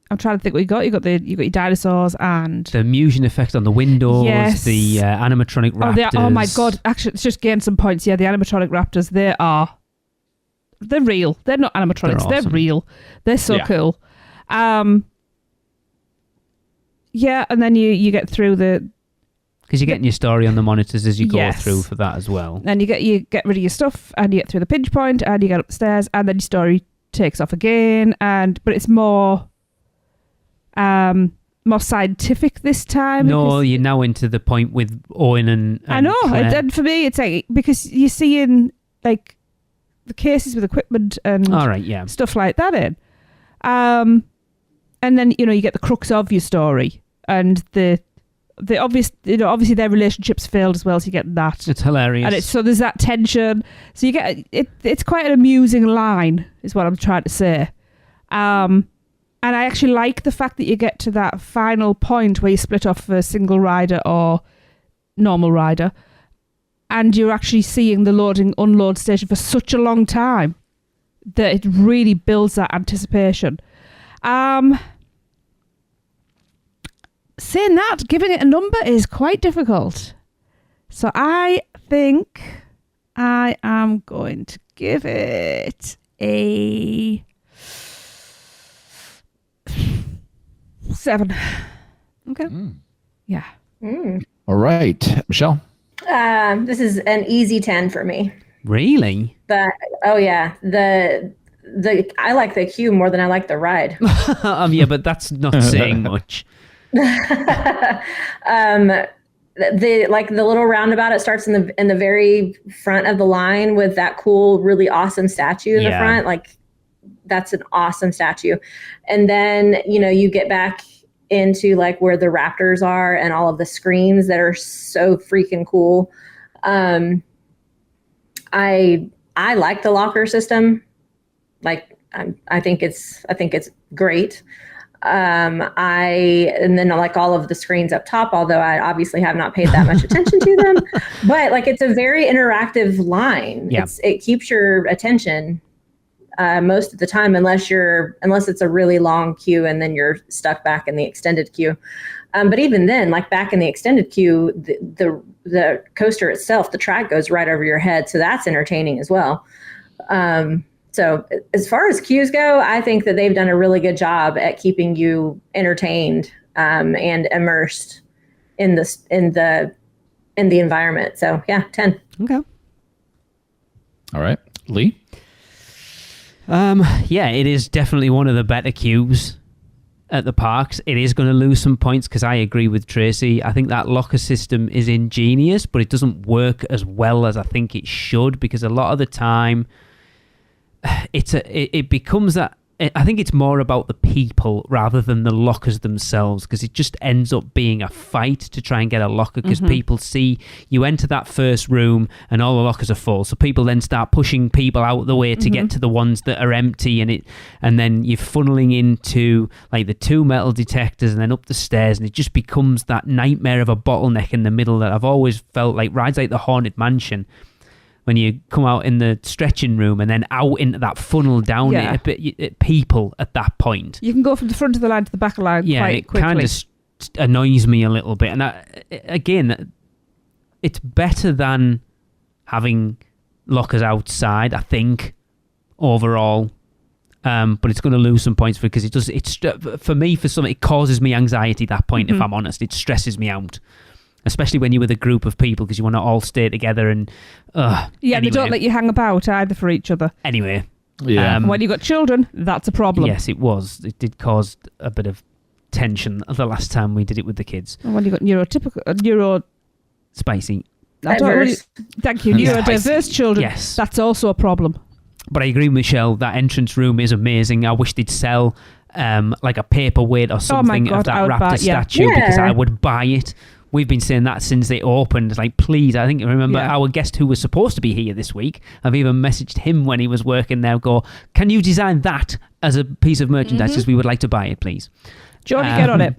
I'm trying to think what you got. You got your dinosaurs and the Musion effect on the windows. Yes. The animatronic raptors. Oh my God! Actually, it's just gained some points. Yeah, the animatronic raptors. They're real. They're not animatronics. They're awesome. real. They're so cool. And then you get through the. Because you're getting your story on the monitors as you go through for that as well. And you get rid of your stuff and you get through the pinch point and you get up the stairs and then your story takes off again. But it's more scientific this time. No, you're now into the point with Owen and I know. Claire. And for me, it's like, because you're seeing like the cases with equipment and stuff like that in. And then, you get the crux of your story and the obvious, obviously their relationships failed as well, so you get that. It's hilarious. And so there's that tension. So you get it's quite an amusing line, is what I'm trying to say. And I actually like the fact that you get to that final point where you split off for single rider or normal rider, and you're actually seeing the loading unload station for such a long time that it really builds that anticipation. saying that, giving it a number is quite difficult. So I think I am going to give it a 7. Okay. Yeah. All right, Michelle. This is an easy 10 for me. Really? But I like the queue more than I like the ride. Yeah, but that's not saying much. The little roundabout, it starts in the very front of the line with that cool, really awesome statue in the front. Like, that's an awesome statue. And then, you get back into like where the raptors are and all of the screens that are so freaking cool. I like the locker system. Like, I think it's great. And then like all of the screens up top, although I obviously have not paid that much attention to them, but like, it's a very interactive line. Yeah. It keeps your attention most of the time, unless it's a really long queue and then you're stuck back in the extended queue. But even then, like back in the extended queue, the coaster itself, the track goes right over your head. So that's entertaining as well. So as far as queues go, I think that they've done a really good job at keeping you entertained and immersed in the environment. So yeah, 10. Okay. All right, Lee. Yeah, it is definitely one of the better queues at the parks. It is going to lose some points because I agree with Tracy. I think that locker system is ingenious, but it doesn't work as well as I think it should, because a lot of the time it becomes that. I think it's more about the people rather than the lockers themselves, because it just ends up being a fight to try and get a locker, because people see you enter that first room and all the lockers are full, so people then start pushing people out of the way to get to the ones that are empty, and then you're funneling into like the 2 metal detectors and then up the stairs, and it just becomes that nightmare of a bottleneck in the middle that I've always felt like rides like the Haunted Mansion, when you come out in the stretching room and then out into that funnel down at people at that point. You can go from the front of the line to the back of the line quite quickly. Yeah, it kind of annoys me a little bit. And again, it's better than having lockers outside, I think, overall. But it's going to lose some points because for me, it causes me anxiety at that point, if I'm honest. It stresses me out. Especially when you're with a group of people, because you want to all stay together and anyway. They don't let you hang about either for each other. Anyway. Yeah. When you've got children, that's a problem. Yes, it was. It did cause a bit of tension the last time we did it with the kids. And when you've got spicy. Thank you. Neurodiverse children. Yes. That's also a problem. But I agree with Michelle, that entrance room is amazing. I wish they'd sell like a paperweight or something of that raptor statue, because I would buy it. We've been saying that since they opened. Like, please, I remember our guest who was supposed to be here this week. I've even messaged him when he was working there, can you design that as a piece of merchandise? Because we would like to buy it, please. Johnny, get on it.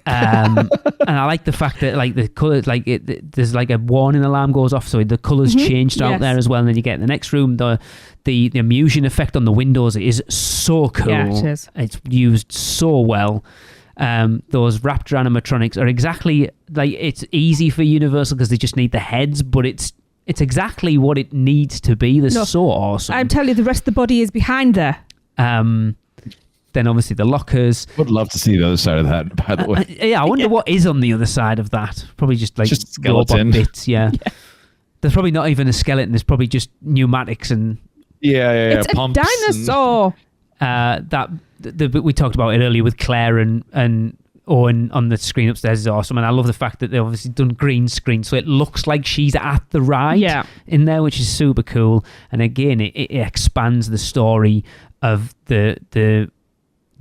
And I like the fact that like the colours, like there's like a warning alarm goes off, so the colours changed out there as well. And then you get in the next room, the immersion effect on the windows is so cool. Yeah, it is. It's used so well. Those Raptor animatronics are exactly like, it's easy for Universal because they just need the heads, but it's exactly what it needs to be. They're so awesome. I'm telling you, the rest of the body is behind there. Then obviously the lockers. Would love to see the other side of that, by the way. Yeah, I wonder what is on the other side of that. Probably just like skeleton bits. Yeah. There's probably not even a skeleton. There's probably just pneumatics and it's pumps a dinosaur. We talked about it earlier with Claire and Owen on the screen upstairs is awesome, and I love the fact that they've obviously done green screen, so it looks like she's at the ride in there, which is super cool. And again, it expands the story of the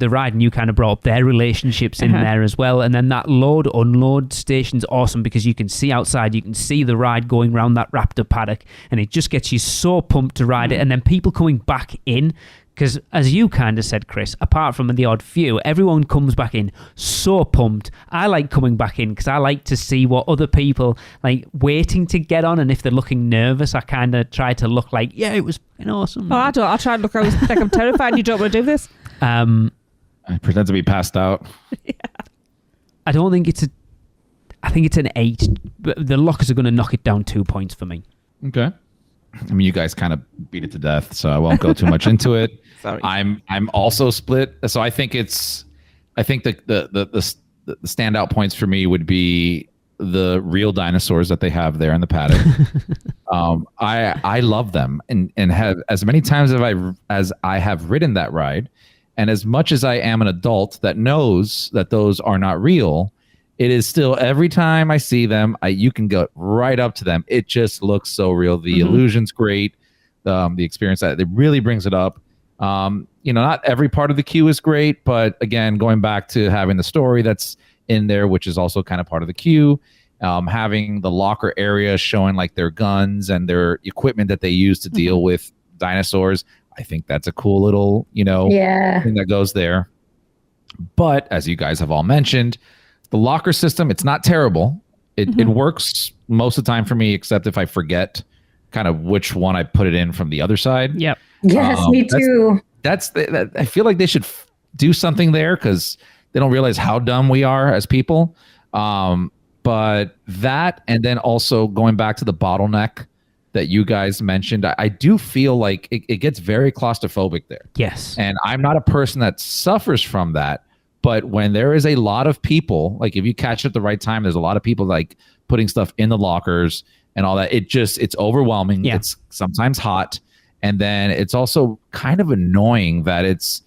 ride, and you kind of brought up their relationships in there as well. And then that load unload station's awesome because you can see outside, you can see the ride going around that raptor paddock, and it just gets you so pumped to ride it. And then people coming back in, because as you kind of said, Chris, apart from the odd few, everyone comes back in so pumped. I like coming back in because I like to see what other people like waiting to get on, and if they're looking nervous, I kind of try to look like, yeah, it was awesome. Oh, I don't. I'll try and look like I'm terrified. You don't want to do this. I pretend to be passed out. I don't think it's a. I think it's an 8. But the lockers are going to knock it down 2 points for me. Okay. I mean, you guys kind of beat it to death, so I won't go too much into it. Sorry. I'm also split. So I think the standout points for me would be the real dinosaurs that they have there in the paddock. I love them and have as many times as I have ridden that ride, and as much as I am an adult that knows that those are not real, it is still every time I see them, you can go right up to them. It just looks so real. The illusion's great. The experience that it really brings it up. Not every part of the queue is great, but again, going back to having the story that's in there, which is also kind of part of the queue, having the locker area showing like their guns and their equipment that they use to deal with dinosaurs. I think that's a cool little, thing that goes there. But as you guys have all mentioned, the locker system, it's not terrible. It works most of the time for me, except if I forget kind of which one I put it in from the other side. Yep. Yes, me too. I feel like they should do something there because they don't realize how dumb we are as people. But that, and then also going back to the bottleneck that you guys mentioned, I do feel like it gets very claustrophobic there. Yes. And I'm not a person that suffers from that. But when there is a lot of people, like if you catch it at the right time, there's a lot of people like putting stuff in the lockers and all that. It's overwhelming. Yeah. It's sometimes hot. And then it's also kind of annoying that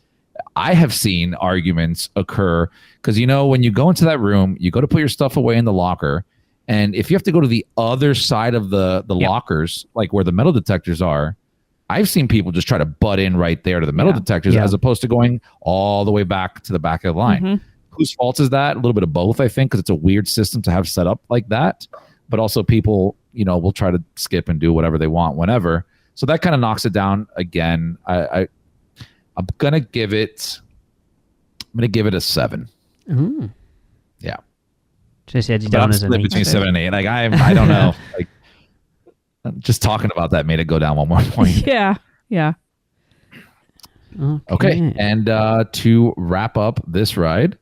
I have seen arguments occur because, when you go into that room, you go to put your stuff away in the locker. And if you have to go to the other side of the lockers, like where the metal detectors are, I've seen people just try to butt in right there to the metal detectors as opposed to going all the way back to the back of the line. Whose fault is that? A little bit of both, I think, because it's a weird system to have set up like that. But also people, will try to skip and do whatever they want whenever. So that kind of knocks it down again. I'm gonna give it a 7. Ooh. Yeah. Just had you But down I'm as an split 8. between 7 and 8. Like I don't know. Like just talking about that made it go down one more point. Yeah. Okay. And to wrap up this ride,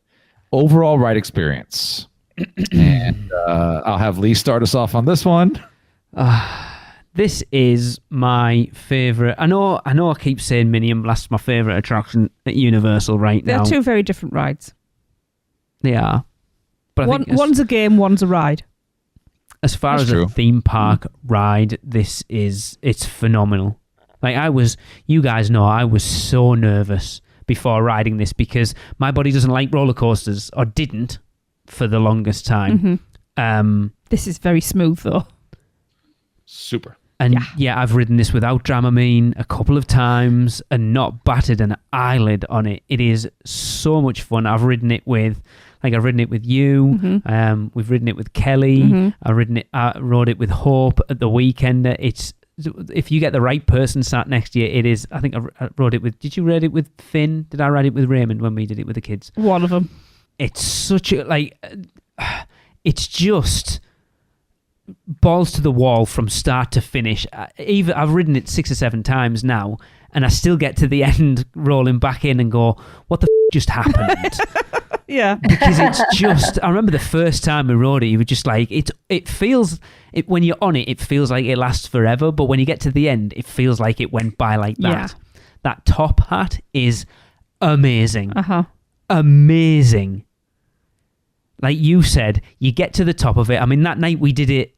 overall ride experience. And I'll have Lee start us off on this one. This is my favorite. I know. I keep saying Minion Blast's my favorite attraction at Universal right now. They're two very different rides. They are. But I think one's a game, one's a ride. As far as a theme park ride, it's phenomenal. Like you guys know, I was so nervous before riding this because my body doesn't like roller coasters, or didn't for the longest time. This is very smooth though. Super. And I've ridden this without Dramamine a couple of times and not batted an eyelid on it. It is so much fun. I've ridden it with you. We've ridden it with Kelly. I rode it with Hope at the weekend. It's, if you get the right person sat next to you, it is. I think I rode it with. Did you ride it with Finn? Did I ride it with Raymond when we did it with the kids? One of them. It's such a it's just balls to the wall from start to finish. I've ridden it 6 or 7 times now, and I still get to the end, rolling back in and go, "What the just happened?" Yeah, because it's just. I remember the first time we rode it, you were just like, it feels. When you're on it, it feels like it lasts forever, but when you get to the end, it feels like it went by like that. Yeah. That top hat is amazing. Amazing. Like you said, you get to the top of it. I mean, that night we did it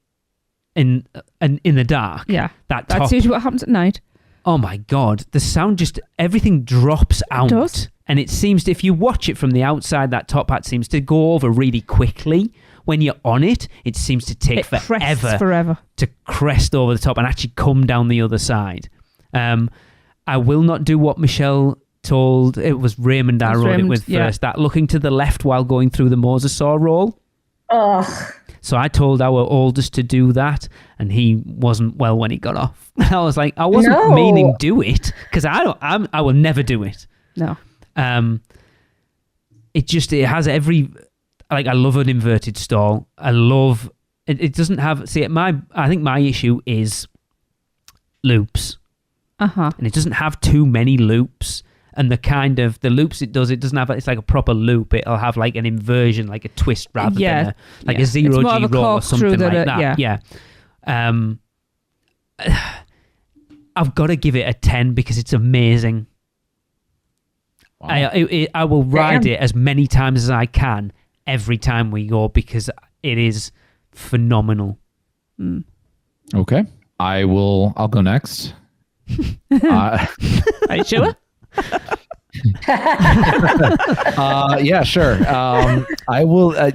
in the dark. Yeah, that's usually what happens at night. Oh my God, the sound everything drops out. It does. And it seems to, if you watch it from the outside, that top hat seems to go over really quickly. When you're on it, it seems to take forever to crest over the top and actually come down the other side. I will not do what Michelle told. It was Raymond I rode it with first. That looking to the left while going through the mosasaur roll. Ugh. So I told our oldest to do that, and he wasn't well when he got off. I was like, I wasn't meaning do it because I will never do it. No. It has every. Like, I love an inverted stall. I love it. Doesn't have. I think my issue is loops. And it doesn't have too many loops. And the loops it doesn't have, it's like a proper loop. It'll have like an inversion, like a twist rather than a zero G roll or something like that. Yeah. I've got to give it a 10 because it's amazing. Wow. I will ride it as many times as I can every time we go because it is phenomenal. Okay. I'll go next. Are you sure? Yeah, sure. I will.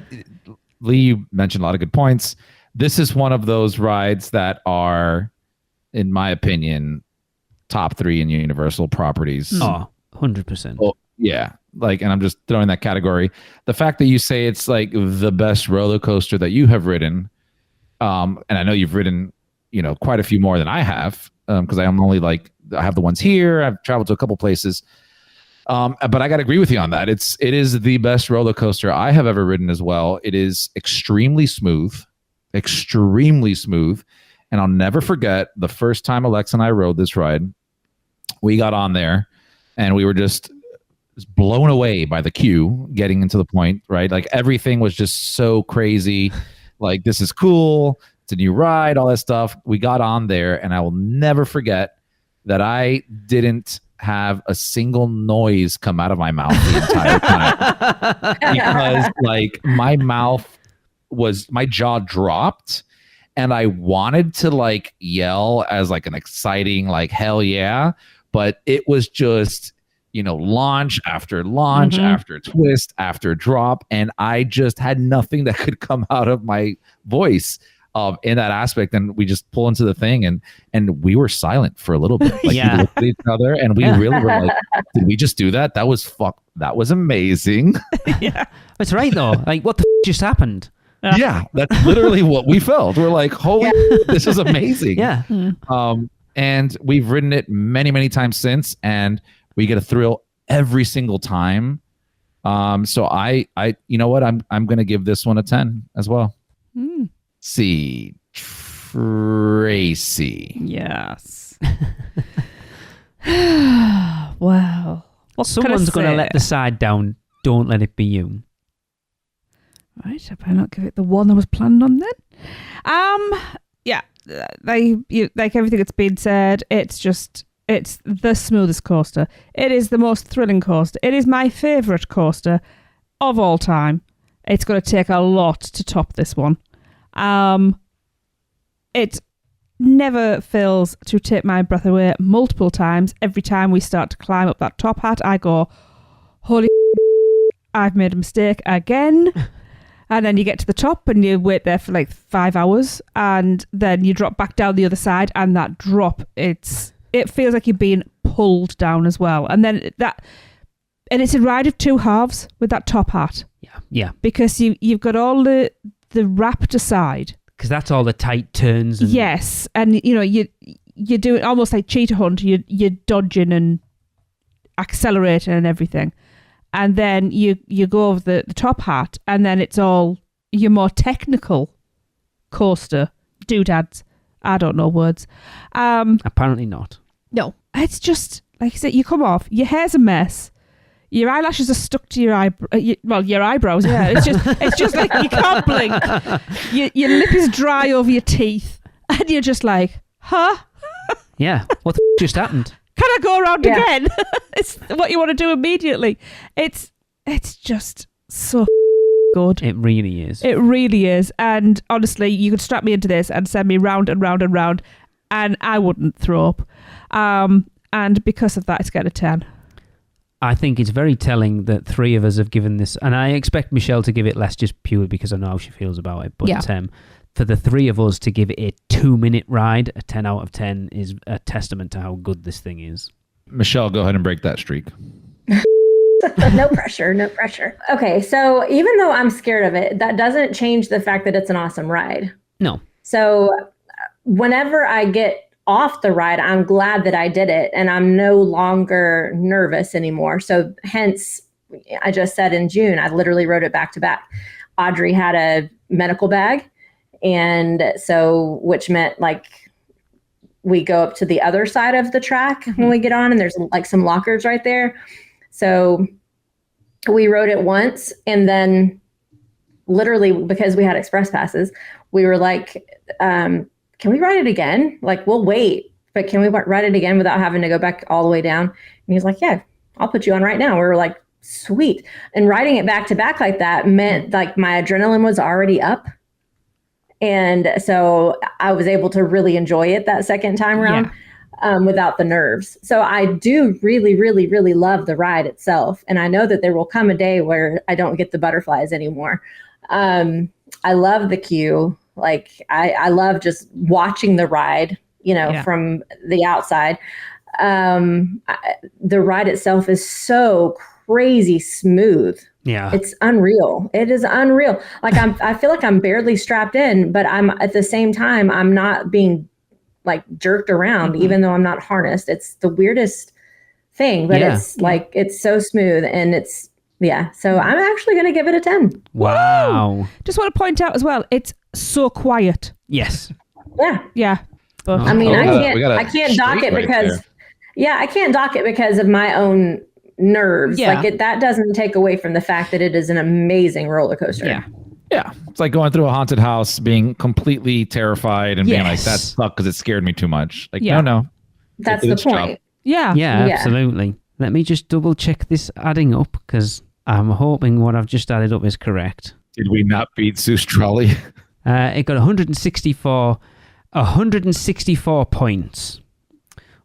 Lee, you mentioned a lot of good points. This is one of those rides that are, in my opinion, top 3 in Universal properties. Oh, 100%. Oh, yeah. And I'm just throwing that category. The fact that you say it's like the best roller coaster that you have ridden, and I know you've ridden, quite a few more than I have, because I am only I have the ones here. I've traveled to a couple places. But I got to agree with you on that. It is the best roller coaster I have ever ridden as well. It is extremely smooth. And I'll never forget the first time Alexa and I rode this ride. We got on there and we were just blown away by the queue getting into the point, right? Like everything was just so crazy. Like, this is cool. It's a new ride, all that stuff. We got on there and I will never forget that I didn't have a single noise come out of my mouth the entire time. Because my jaw dropped and I wanted to yell as an exciting hell yeah, but it was just launch after launch after twist after drop, and I just had nothing that could come out of my voice in that aspect. And we just pull into the thing and we were silent for a little bit. We looked at each other and we really were like, did we just do that? That was amazing. Yeah, that's right though. What the just happened? Yeah, that's literally what we felt. We're like, holy, this is amazing. Yeah. And we've ridden it many, many times since, and we get a thrill every single time. So I you know what? I'm going to give this one a 10 as well. See, Tracy. Yes. Wow. Someone's going to let the side down. Don't let it be you. Right, I better not give it the one I was planning on then. Yeah, like everything that's been said, it's the smoothest coaster. It is the most thrilling coaster. It is my favourite coaster of all time. It's going to take a lot to top this one. It never fails to take my breath away multiple times. Every time we start to climb up that top hat, I go, holy I've made a mistake again. And then you get to the top and you wait there for 5 hours, and then you drop back down the other side, and that drop, it feels like you're being pulled down as well. And then and it's a ride of 2 halves with that top hat. Yeah. Because you've got all the raptor side. Because that's all the tight turns. Yes, and you're doing almost like cheetah hunt. You're dodging and accelerating and everything. And then you go over the top hat, and then it's all your more technical coaster doodads. I don't know words. Apparently not. No, it's just like I said. You come off, your hair's a mess, your eyelashes are stuck to your your eyebrows. Yeah, it's just like you can't blink. Your lip is dry over your teeth, and you're just like, huh? Yeah. What just happened? Can I go around again? It's what you want to do immediately. It's just so good. It really is. It really is. And honestly, you could strap me into this and send me round and round and round, and I wouldn't throw up. And because of that, it's got a 10. I think it's very telling that 3 of us have given this, and I expect Michelle to give it less just purely because I know how she feels about it. But for the 3 of us to give it a 2-minute ride, a 10 out of 10 is a testament to how good this thing is. Michelle, go ahead and break that streak. No pressure. Okay, so even though I'm scared of it, that doesn't change the fact that it's an awesome ride. No. So whenever I get off the ride, I'm glad that I did it, and I'm no longer nervous anymore. So hence, I just said in June, I literally rode it back to back. Audrey had a medical bag. And so, which meant we go up to the other side of the track when we get on, and there's like some lockers right there. So we rode it once, and then literally because we had express passes, we were like, can we ride it again? Like, we'll wait, but can we ride it again without having to go back all the way down? And he's like, yeah, I'll put you on right now. We were like, sweet. And riding it back to back like that meant like my adrenaline was already up. And so I was able to really enjoy it that second time around without the nerves. So I do really, really, really love the ride itself. And I know that there will come a day where I don't get the butterflies anymore. I love the queue. Like I love just watching the ride, from the outside. The ride itself is so crazy smooth. Yeah. It's unreal. It is unreal. Like I feel like I'm barely strapped in, but I'm at the same time, I'm not being like jerked around, even though I'm not harnessed. It's the weirdest thing, but it's like, it's so smooth, and it's, so I'm actually going to give it a 10. Wow. Woo! Just want to point out as well, it's so quiet. Yes. Yeah. But I mean, I can't dock it right because, there. I can't dock it because of my own nerves. Yeah. Like that doesn't take away from the fact that it is an amazing roller coaster. Yeah. It's like going through a haunted house, being completely terrified and being like, that sucked because it scared me too much. Like, no. That's the point. Job. Yeah. Absolutely. Let me just double check this adding up, because I'm hoping what I've just added up is correct. Did we not beat Zeus Trolley? It got 164 points,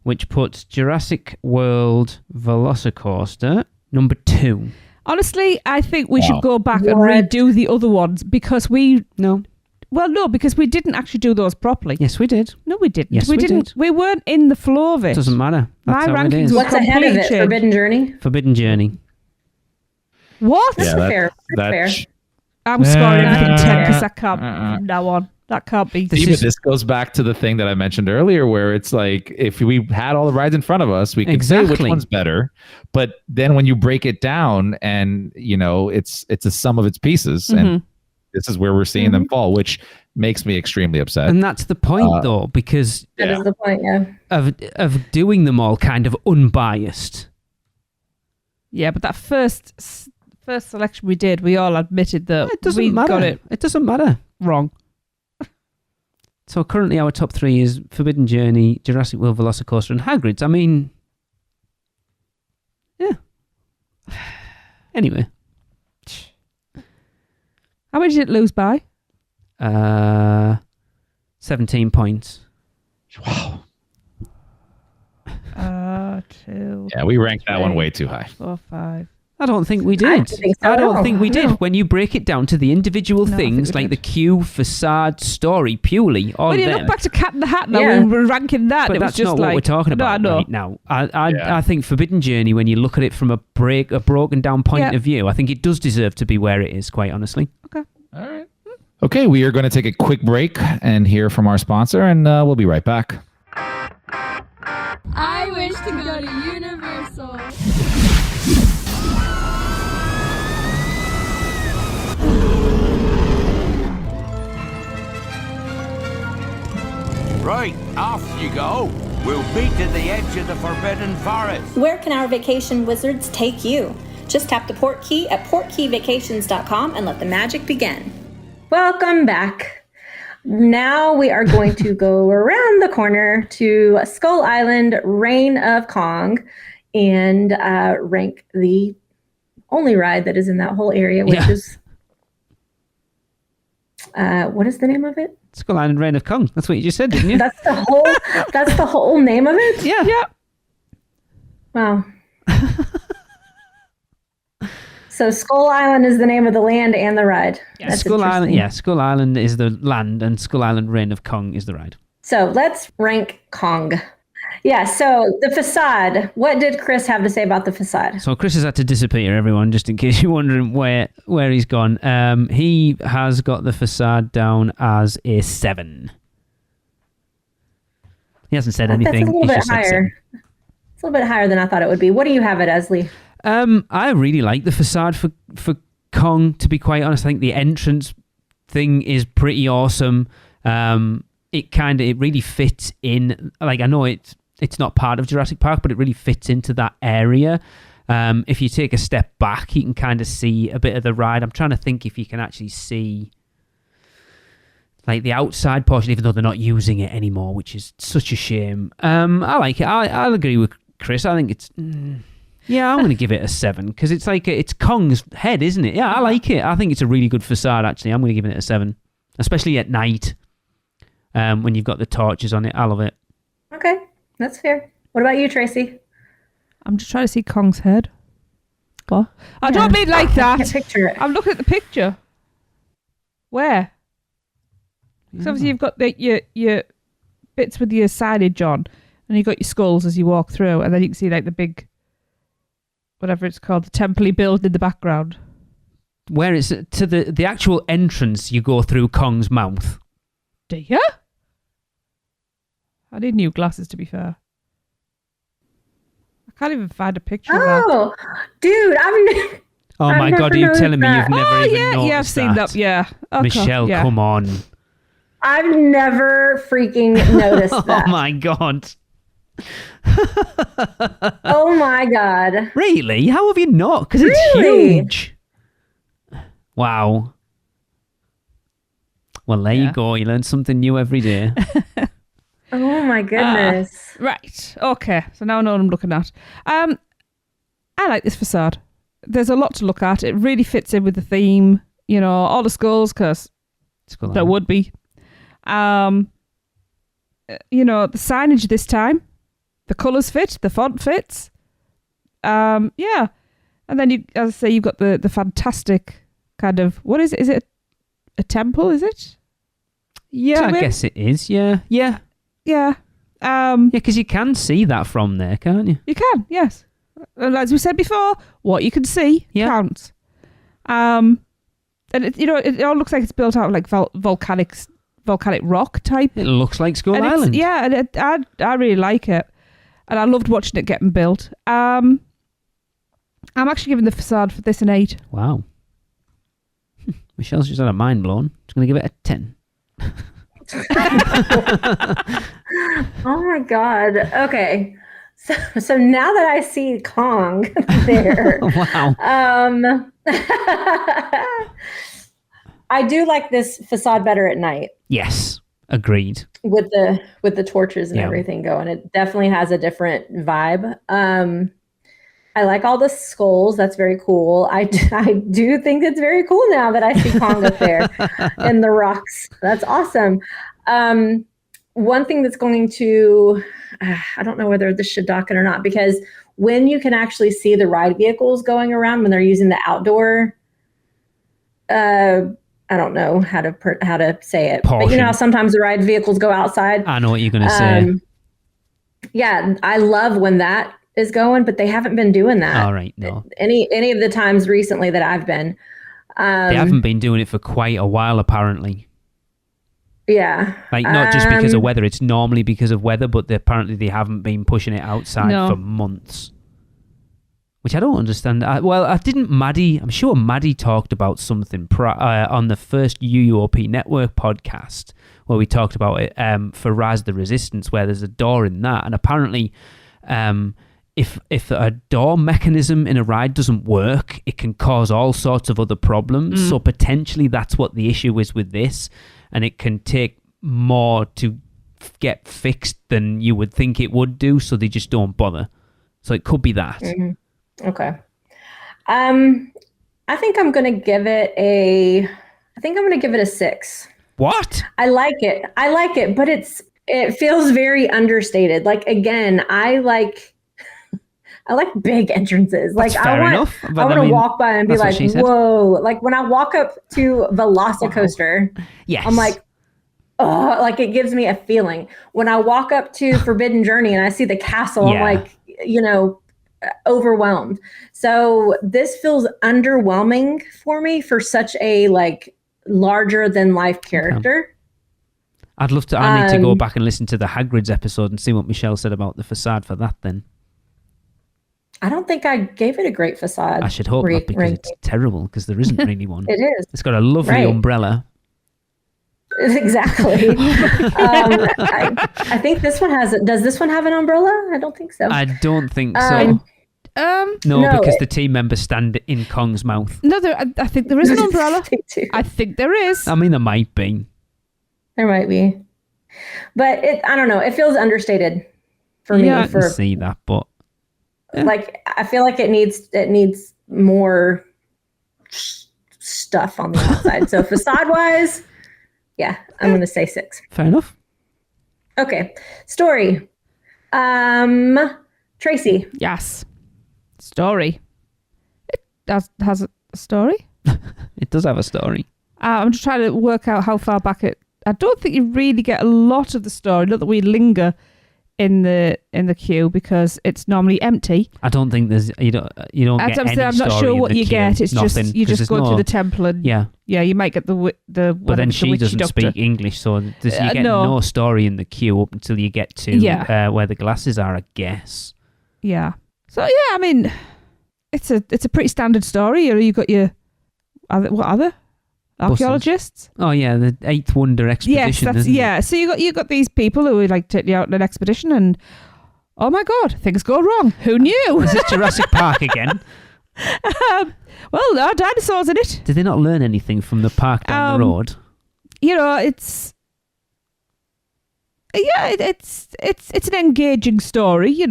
which puts Jurassic World Velocicoaster number 2. Honestly, I think we should go back and redo the other ones because because we didn't actually do those properly. Yes, we did. No, we didn't. Yes, we didn't. did. We weren't in the flow of it. Doesn't matter. That's My how it rankings is. were What's ahead of it? completely Forbidden Journey? Forbidden Journey. What? That's fair. That's fair. I'm scoring everything 10 because I can't Uh-uh. from now on. That can't be. This goes back to the thing that I mentioned earlier, where it's like, if we had all the rides in front of us, we could say which one's better. But then when you break it down, and it's a sum of its pieces, and this is where we're seeing them fall, which makes me extremely upset. And that's the point, though, because That is the point, of doing them all kind of unbiased. Yeah, but that first selection we did, we all admitted that It doesn't we matter. got it It doesn't matter. wrong. So currently our top 3 is Forbidden Journey, Jurassic World Velocicoaster, and Hagrid's. I mean, yeah. Anyway. How much did it lose by? 17 points. Wow. 2. Yeah, we ranked that one way too high. 4, 5. I don't think we I did. don't think so I at don't all. think we did. No. When you break it down to the individual No, I think things, we like did. the queue, facade, story, purely, all When of you them. look back to Cat in the Hat now, Yeah. we were ranking that. But and it was that's just not like, what we're talking about No, I know. right now. I think Forbidden Journey, when you look at it from a broken down point of view, I think it does deserve to be where it is, quite honestly. All right. Okay, we are going to take a quick break and hear from our sponsor, and we'll be right back. I wish to go to Universal. Right, off you go. We'll beat to the edge of the Forbidden Forest. Where can our vacation wizards take you? Just tap the port key at portkeyvacations.com and let the magic begin. Welcome back. Now we are going to go around the corner to Skull Island, Reign of Kong, and rank the only ride that is in that whole area, which is what is the name of it? Skull Island, Reign of Kong. That's what you just said, didn't you? That's the whole name of it? Yeah. Wow. So Skull Island is the name of the land and the ride. That's Skull Island. interesting. Yeah, Skull Island is the land, and Skull Island, Reign of Kong is the ride. So let's rank Kong. Yeah, so the facade. What did Chris have to say about the facade? So Chris has had to disappear, everyone, just in case you're wondering where he's gone. He has got the facade down as a 7. He hasn't said anything. That's a little He's bit just said higher. 7. It's a little bit higher than I thought it would be. What do you have it as, Lee? I really like the facade for Kong, to be quite honest. I think the entrance thing is pretty awesome. it really fits in. Like, I know it's not part of Jurassic Park, but it really fits into that area. If you take a step back, you can kind of see a bit of the ride. I'm trying to think if you can actually see like the outside portion, even though they're not using it anymore, which is such a shame. I like it. I'll agree with Chris. I think it's... yeah, I'm going to give it a 7 because it's like it's Kong's head, isn't it? Yeah, I like it. I think it's a really good facade, actually. I'm going to give it a 7, especially at night when you've got the torches on it. I love it. Okay, that's fair. What about you, Tracy? I'm just trying to see Kong's head. What? I don't mean like that. I can't picture it. I'm looking at the picture. Where? Because obviously you've got your bits with your signage on, and you've got your skulls as you walk through, and then you can see like the big, whatever it's called, the temple-y build in the background. Where it's to the actual entrance, you go through Kong's mouth. Do you? I need new glasses, to be fair. I can't even find a picture of that. Oh, dude, Oh my God, are you telling me you've never even noticed yeah, I've seen that. Yeah. Okay, Michelle, yeah. come on. I've never freaking noticed that. Oh my God. Oh my God. Really? How have you not? Because it's Really? huge. Wow. Well, there you go. You learn something new every day. Oh my goodness. Right. Okay. So now I know what I'm looking at. I like this facade. There's a lot to look at. It really fits in with the theme. You know, all the skulls, because there would be. You know, the signage this time. The colours fit. The font fits. Yeah. And then, as I say, you've got the fantastic kind of... What is it? Is it a temple, is it? Yeah, I guess it is. Yeah. Yeah. Yeah. Yeah, because you can see that from there, can't you? You can, yes. And as we said before, what you can see counts. And it all looks like it's built out of like volcanic rock type. It looks like Skull Island. Yeah, and I really like it, and I loved watching it getting built. I'm actually giving the facade for this an 8. Wow. Michelle's just had a mind blown. She's going to give it a 10. Oh my God. Okay. So now that I see Kong there, Wow. I do like this facade better at night Yes, agreed. with the torches and everything going. It definitely has a different vibe. I like all the skulls. That's very cool. I do think it's very cool now that I see Kong up there in the rocks. That's awesome. One thing that's going to, I don't know whether this should dock it or not, because when you can actually see the ride vehicles going around when they're using the outdoor, I don't know how to say it, Portion. but you know how sometimes the ride vehicles go outside. I know what you're going to say. Yeah, I love when that is going, but they haven't been doing that. All right, no. Any of the times recently that I've been. They haven't been doing it for quite a while, apparently. Yeah. Like, not just because of weather. It's normally because of weather, but apparently they haven't been pushing it outside for months. Which I don't understand. I'm sure Maddie talked about something on the first UUOP network podcast where we talked about it for Rise of the Resistance, where there's a door in that. And apparently, if a door mechanism in a ride doesn't work, it can cause all sorts of other problems. So potentially that's what the issue is with this. And it can take more to get fixed than you would think it would do. So they just don't bother. So it could be that. Mm-hmm. Okay. I think I'm going to give it a 6. What? I like it, but it feels very understated. Like, again, I like big entrances. Like, I want to walk by and be like, whoa. Like, when I walk up to Velocicoaster, yes. I'm like, oh, like, it gives me a feeling. When I walk up to Forbidden Journey and I see the castle, I'm like, overwhelmed. So this feels underwhelming for me for such a like larger than life character. I'd love to. I need to go back and listen to the Hagrid's episode and see what Michelle said about the facade for that then. I don't think I gave it a great facade. I should hope not, because it's terrible, because there isn't really one. It is. It's got a lovely umbrella. Exactly. I think this one does this one have an umbrella? I don't think so. I don't think so. No, because the team members stand in Kong's mouth. No, I think there is an umbrella. They do. I think there is. I mean, there might be. There might be. But I don't know. It feels understated for me. I can see that, but like, I feel like it needs more stuff on the outside. So facade-wise, yeah, I'm going to say 6. Fair enough. Okay. Story. Tracy. Yes. Story. It has a story. It does have a story. I'm just trying to work out how far back it. I don't think you really get a lot of the story. Not that we linger in the queue because it's normally empty. I don't think there's you don't get any I'm not story sure in what the you queue. get. It's Nothing, just you just go through the temple and yeah. You might get the But then she doesn't speak English, so you get no story in the queue up until you get to where the glasses are, I guess. Yeah. So yeah, I mean, it's a pretty standard story. You got your other archaeologists. Oh yeah, the 8th Wonder expedition. Yes, So you got these people who would like take you out on an expedition, and oh my god, things go wrong. Who knew? Is this Jurassic Park again? Well, there are dinosaurs in it. Did they not learn anything from the park down the road? It's an engaging story.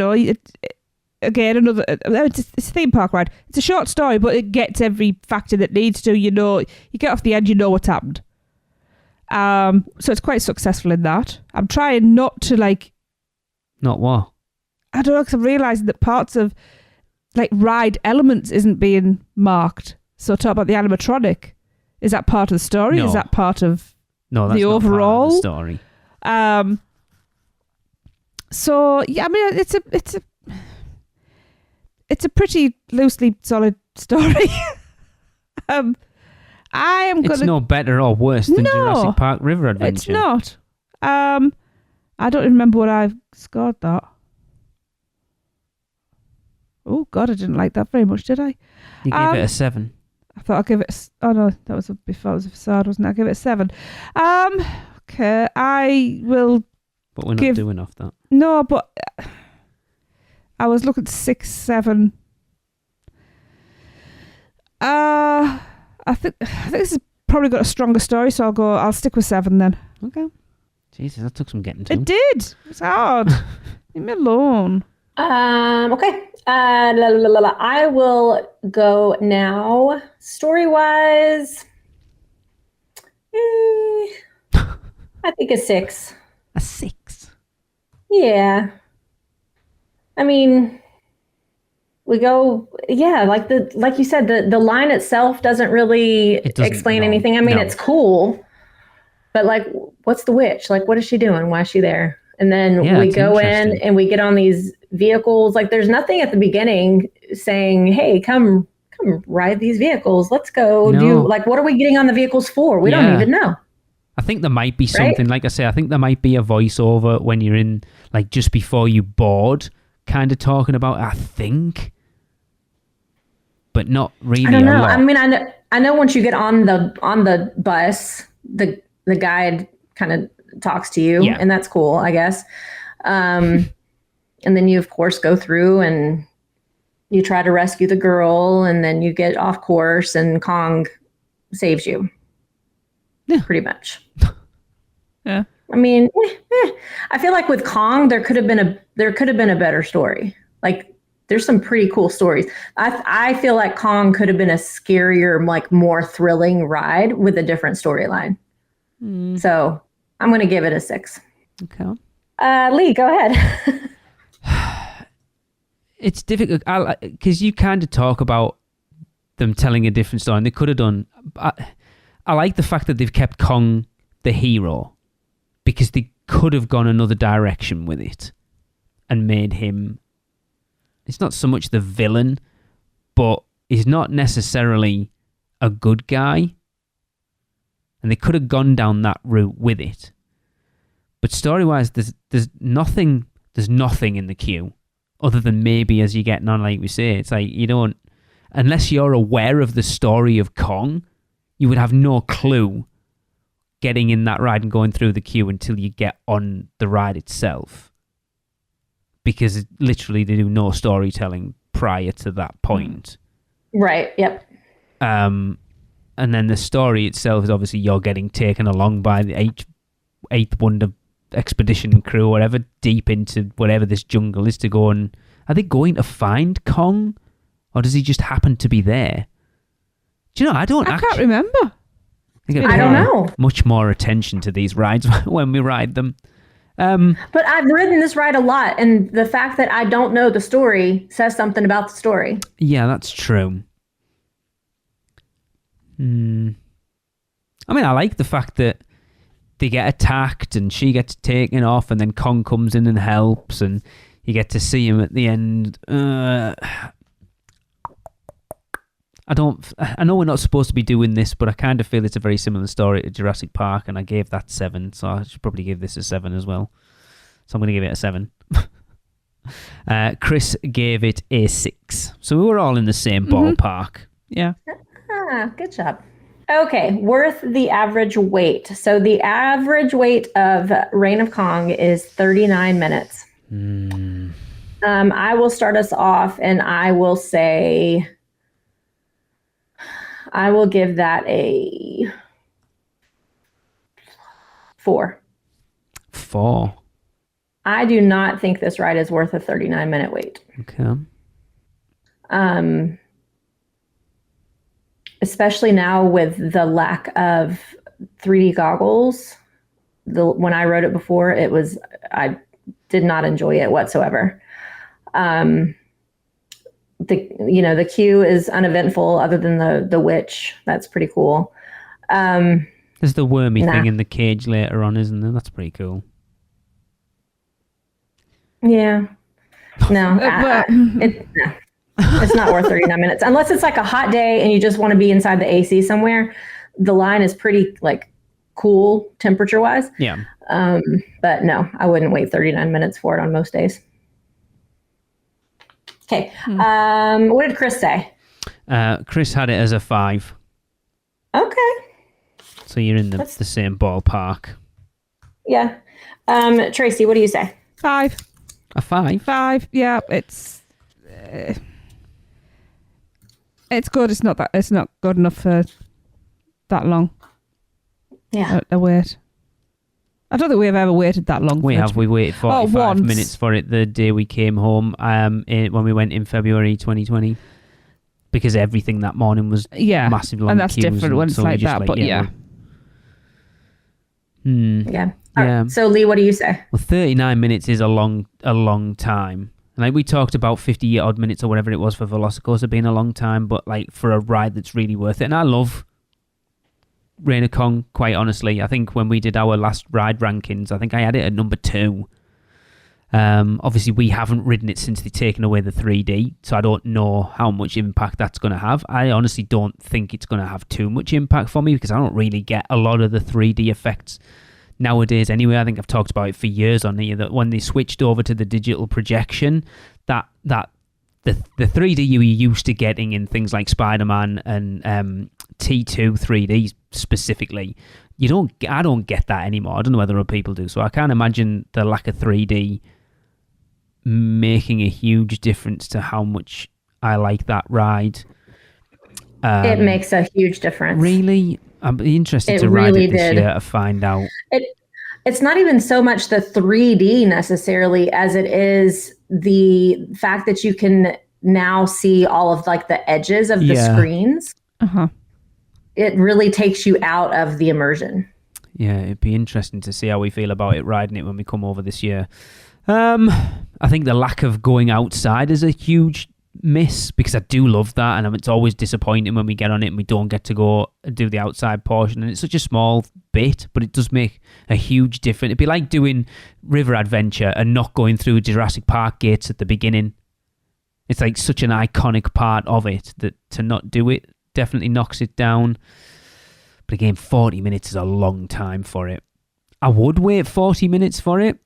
Again, it's a theme park ride. It's a short story, but it gets every factor that needs to. You get off the end, you know what's happened. So it's quite successful in that. I'm trying not to Not what? I don't know, because I'm realising that parts of ride elements isn't being marked. So talk about the animatronic. Is that part of the story? No. Is that part of that's the not overall part of the story? So yeah, I mean it's a pretty loosely solid story. It's no better or worse than Jurassic Park River Adventure. It's not. I don't remember what I scored that. Oh God, I didn't like that very much, did I? You gave it a 7. I thought I'd give it. Oh no, that was before it was a facade, wasn't it? I gave it a 7. Okay, I will. But we're not doing off that. No, but I was looking at 6, 7. I think this has probably got a stronger story, so I'll stick with 7 then. Okay. Jesus, that took some getting to. It did. It's hard. Leave me alone. Okay. I will go now. Story-wise, I think a 6. A 6? Yeah. I mean, we go, like you said, the line itself doesn't really explain anything. I mean, it's cool, but what's the witch? What is she doing? Why is she there? And then we go in and we get on these vehicles. There's nothing at the beginning saying, hey, come ride these vehicles. Let's go do, what are we getting on the vehicles for? We don't even know. I think there might be something, like I say, I think there might be a voiceover when you're in, just before you board, kind of talking about, I think, but not really. I don't know. I mean, I know once you get on the bus, the guide kind of talks to you, and that's cool, I guess. And then you, of course, go through and you try to rescue the girl, and then you get off course, and Kong saves you. Yeah, pretty much. Yeah. I mean, I feel like with Kong, there could have been a better story. There's some pretty cool stories. I feel like Kong could have been a scarier, more thrilling ride with a different storyline. So I'm going to give it a 6. Okay. Lee, go ahead. It's difficult because you kind of talk about them telling a different story, and they could have done. I like the fact that they've kept Kong the hero, because they could have gone another direction with it and made him. It's not so much the villain, but he's not necessarily a good guy. And they could have gone down that route with it. But story-wise, there's nothing in the queue other than maybe as you're getting on, like we say. It's you don't, unless you're aware of the story of Kong, you would have no clue getting in that ride and going through the queue until you get on the ride itself. Because literally they do no storytelling prior to that point. Right. Yep. And then the story itself is obviously you're getting taken along by the Eighth Wonder expedition crew or whatever, deep into whatever this jungle is to go and... Are they going to find Kong? Or does he just happen to be there? Do you know, I can't remember. I don't know. Much more attention to these rides when we ride them. But I've ridden this ride a lot, and the fact that I don't know the story says something about the story. Yeah, that's true. I mean, I like the fact that they get attacked and she gets taken off and then Kong comes in and helps and you get to see him at the end. I know we're not supposed to be doing this, but I kind of feel it's a very similar story to Jurassic Park, and I gave that 7, so I should probably give this a 7 as well. So I'm going to give it a 7. Chris gave it a 6. So we were all in the same ballpark. Yeah. Good job. Okay, worth the average wait. So the average wait of Reign of Kong is 39 minutes. I will start us off, and I will say... I will give that a 4. 4. I do not think this ride is worth a 39-minute wait. Okay. Especially now with the lack of 3D goggles. When I rode it before, I did not enjoy it whatsoever. The queue is uneventful other than the witch. That's pretty cool. There's the wormy thing in the cage later on, isn't there? That's pretty cool. Yeah. No, it's not worth 39 minutes. Unless it's like a hot day and you just want to be inside the AC somewhere. The line is pretty cool temperature-wise. Yeah. But no, I wouldn't wait 39 minutes for it on most days. Okay. What did Chris say? Chris had it as a 5. Okay. So you're in the same ballpark. Yeah. Tracy, what do you say? 5. A 5? 5. Yeah, it's good. It's not good enough for that long. Yeah. A wait. I don't think we've ever waited that long. We waited 45 minutes for it the day we came home when we went in February 2020. Because everything that morning was massive long and that's queues, different when it's like that, but yeah. Yeah. Yeah. So Lee, what do you say? Well, 39 minutes is a long time. And we talked about 50 odd minutes or whatever it was for Velocicoaster being a long time, but for a ride that's really worth it. And I love Reign of Kong, quite honestly. I think when we did our last ride rankings, I think I had it at number 2. Obviously, we haven't ridden it since they've taken away the 3D, so I don't know how much impact that's going to have. I honestly don't think it's going to have too much impact for me because I don't really get a lot of the 3D effects nowadays anyway. I think I've talked about it for years on here, that when they switched over to the digital projection, the 3D you were used to getting in things like Spider-Man and T2 3D specifically, I don't get that anymore. I don't know whether other people do. So I can't imagine the lack of 3D making a huge difference to how much I like that ride. It makes a huge difference. Really? I'm interested to ride it this year to find out. It's not even so much the 3D necessarily as it is the fact that you can now see all of the edges of the screens. Uh-huh. It really takes you out of the immersion. Yeah, it'd be interesting to see how we feel about it riding it when we come over this year. I think the lack of going outside is a huge miss because I do love that, and it's always disappointing when we get on it and we don't get to go do the outside portion, and it's such a small bit, but it does make a huge difference. It'd be like doing River Adventure and not going through Jurassic Park gates at the beginning. It's such an iconic part of it that to not do it definitely knocks it down. But again, 40 minutes is a long time for it. I would wait 40 minutes for it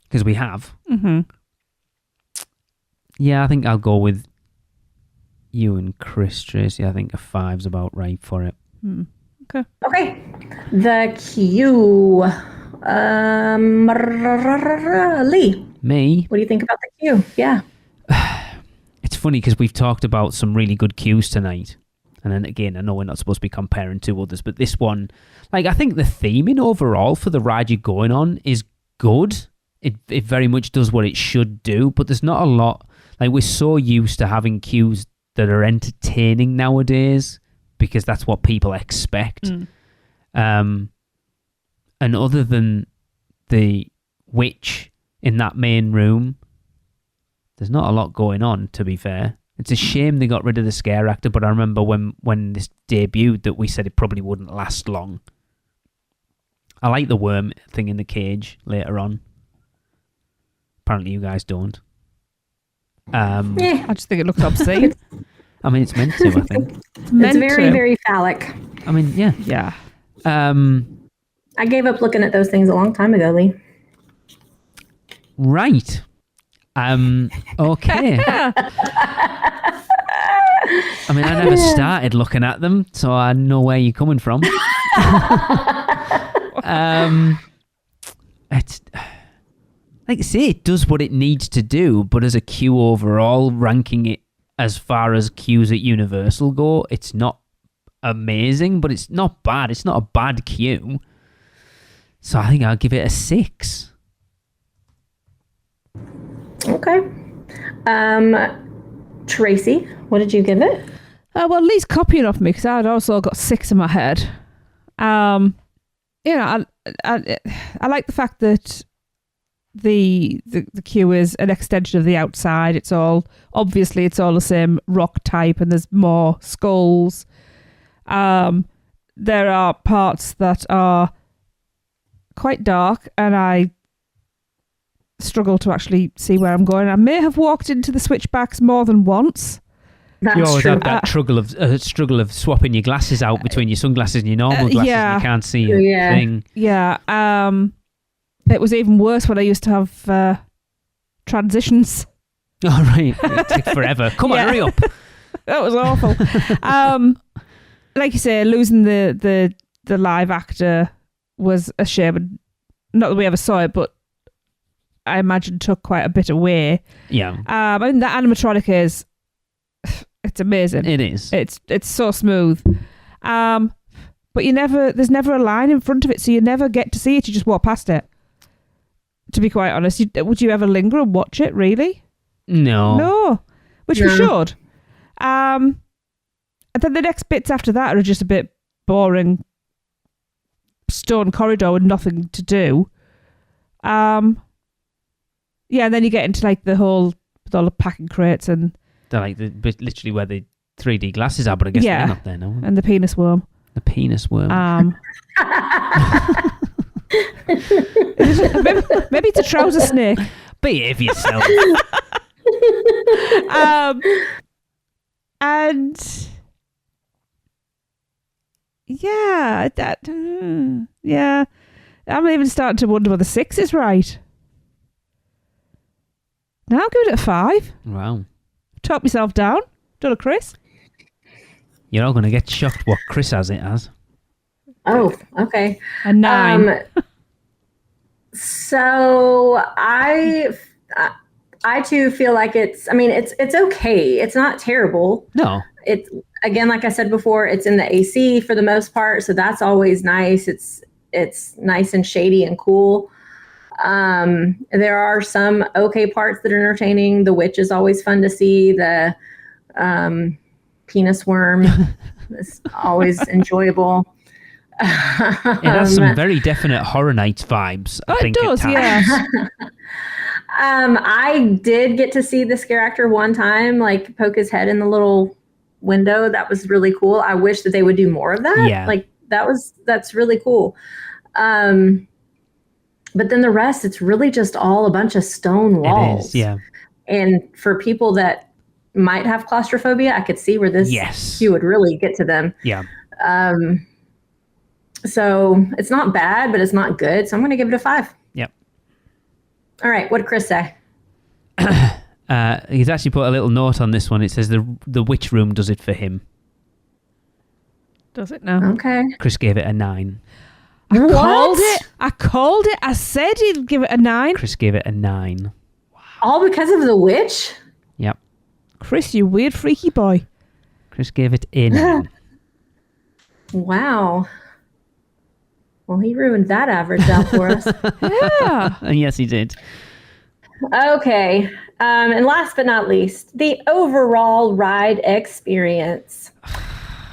because we have. Mm-hmm. Yeah, I think I'll go with you and Chris, Tracy. I think a 5's about right for it. Okay. The queue. Lee, Me? what do you think about the queue? Yeah. It's funny because we've talked about some really good cues tonight. And then again, I know we're not supposed to be comparing to others, but this one, like, I think the theming overall for the ride you're going on is good. It very much does what it should do, but there's not a lot. Like, we're so used to having queues that are entertaining nowadays because that's what people expect. And other than the witch in that main room, there's not a lot going on, to be fair. It's a shame they got rid of the scare actor, but I remember when this debuted that we said it probably wouldn't last long. I like the worm thing in the cage later on. Apparently you guys don't. I just think it looks obscene. I mean, it's meant to, I think. It's very, very phallic. I mean, yeah. Yeah. I gave up looking at those things a long time ago, Lee. Right. Okay. I mean, I never started looking at them, so I know where you're coming from. It's like I say, it does what it needs to do, but as a queue overall, ranking it as far as queues at Universal go, it's not amazing, but it's not bad. It's not a bad queue. So I think I'll give it a 6. Okay. Tracy, what did you give it? Well, Lee's copying off me because I'd also got 6 in my head. You know, I like the fact that the queue is an extension of the outside. It's all the same rock type, and there's more skulls. There are parts that are quite dark, and I struggle to actually see where I'm going. I may have walked into the switchbacks more than once. That's You always true. have that struggle of swapping your glasses out between your sunglasses and your normal glasses, yeah. and you can't see a thing. Yeah. It was even worse when I used to have transitions. All right, it took forever. Come on, hurry up. That was awful. Like you say, losing the live actor was a shame. Not that we ever saw it, but I imagine took quite a bit away. Yeah. I mean, the animatronic it's amazing. It is. It's so smooth. But there's never a line in front of it, so you never get to see it. You just walk past it. To be quite honest, would you ever linger and watch it? Really? No. Which we should. And then the next bits after that are just a bit boring. Stone corridor with nothing to do. Yeah, and then you get into like with all the packing crates and They're like literally where the 3D glasses are, but I guess they're not there now. And the penis worm. The penis worm. Maybe it's a trouser snake. Behave yourself. And yeah, yeah. I'm even starting to wonder whether 6 is right. Now I'll give it a 5. Wow. Talk myself down. Don't know, Chris? You're all going to get shocked what Chris has it as. Oh, okay. A 9. So I too feel like it's okay. It's not terrible. No. It's, again, like I said before, it's in the AC for the most part, so that's always nice. It's nice and shady and cool. There are some okay parts that are entertaining. The witch is always fun to see. The penis worm is always enjoyable. It has some very definite Horror Nights vibes. I think it does, at yeah. I did get to see the scare actor one time, like poke his head in the little window. That was really cool. I wish that they would do more of that. Yeah. Like that's really cool. But then the rest, it's really just all a bunch of stone walls. It is, yeah. And for people that might have claustrophobia, I could see where this queue would really get to them. Yeah. So it's not bad, but it's not good. So I'm going to give it a 5. Yep. All right. What did Chris say? He's actually put a little note on this one. It says the witch room does it for him. Does it now? Okay. Chris gave it a 9. I called it. I said he'd give it a 9. Chris gave it a 9. All because of the witch? Yep. Chris, you weird freaky boy. Chris gave it a 9. Wow. Well, he ruined that average out for us. Yeah. Yes, he did. Okay. And last but not least, the overall ride experience.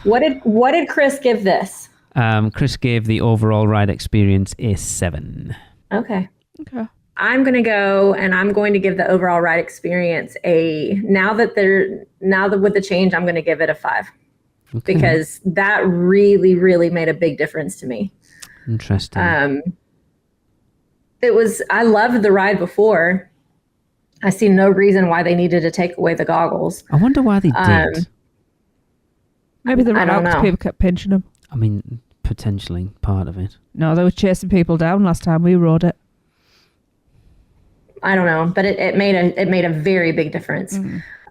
What did Chris give this? Chris gave the overall ride experience a 7. Okay. Okay. I'm going to go and I'm going to give the overall ride experience now that with the change, I'm going to give it a 5 because that really, really made a big difference to me. Interesting. I loved the ride before. I see no reason why they needed to take away the goggles. I wonder why they did. Maybe the I don't know. people kept pinching them. I mean, potentially part of it. No, they were chasing people down last time we rode it. I don't know, but it made a very big difference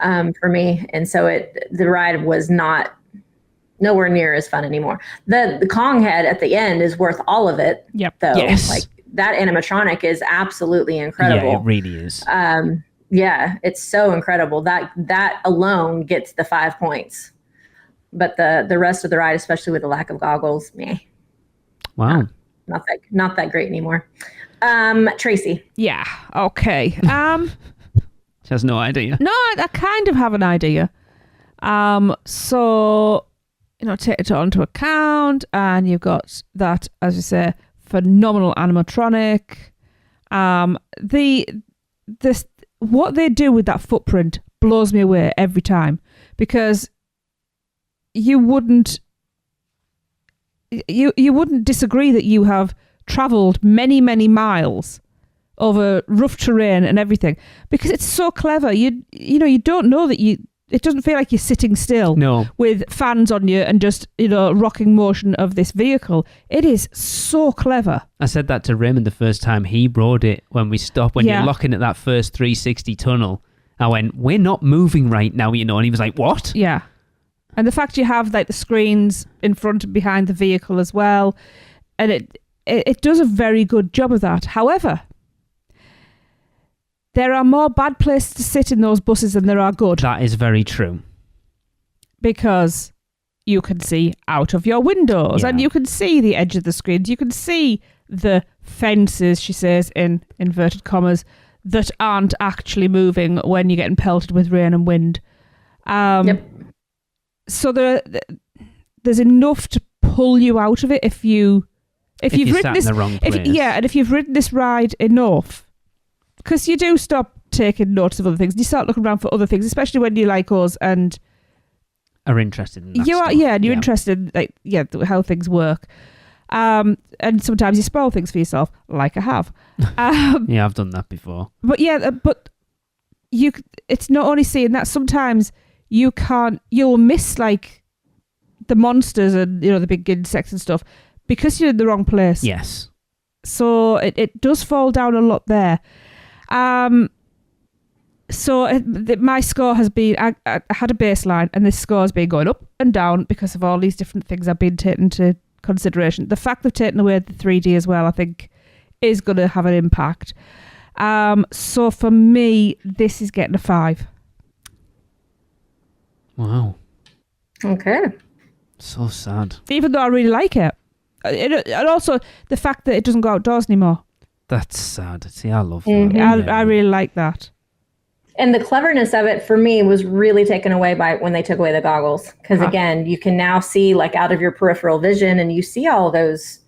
for me, and so the ride was nowhere near as fun anymore. The Kong head at the end is worth all of it. Yep. Though, yes. like that animatronic is absolutely incredible. Yeah, it really is. Yeah, it's so incredible. That alone gets the 5 points, but the rest of the ride, especially with the lack of goggles, meh. Wow. Not that great anymore. Tracy. Yeah. Okay. She has no idea. No, I kind of have an idea. So, take it all into account, and you've got that, as you say, phenomenal animatronic. What they do with that footprint blows me away every time, because you wouldn't disagree that you have travelled many, many miles over rough terrain and everything, because it's so clever. You don't know that it doesn't feel like you're sitting still. No. With fans on you and just, rocking motion of this vehicle. It is so clever. I said that to Raymond the first time he rode it when we stopped, when you're locking at that first 360 tunnel. I went, we're not moving right now, and he was like, what? Yeah. And the fact you have like the screens in front and behind the vehicle as well. And it does a very good job of that. However, there are more bad places to sit in those buses than there are good. That is very true. Because you can see out of your windows and you can see the edge of the screens. You can see the fences, she says in inverted commas, that aren't actually moving when you're getting pelted with rain and wind. Yep. So there's enough to pull you out of it if you've ridden this in the wrong place. and if you've ridden this ride enough. Because you do stop taking notice of other things. You start looking around for other things, especially when you're like us and are interested in that stuff. and you're interested in how things work. And sometimes you spoil things for yourself, like I have. Yeah, I've done that before. But it's not only seeing that. Sometimes you'll miss like the monsters and the big insects and stuff because you're in the wrong place. Yes. So it does fall down a lot there. My score has been, I had a baseline, and this score has been going up and down because of all these different things I've been taking into consideration. The fact they've taken away the 3D as well, I think, is going to have an impact. So for me, this is getting a 5. Wow. Okay. So sad. Even though I really like it. And also the fact that it doesn't go outdoors anymore. That's sad. See, I love that. Mm-hmm. I really like that. And the cleverness of it for me was really taken away by when they took away the goggles. Because again, you can now see like out of your peripheral vision, and you see all those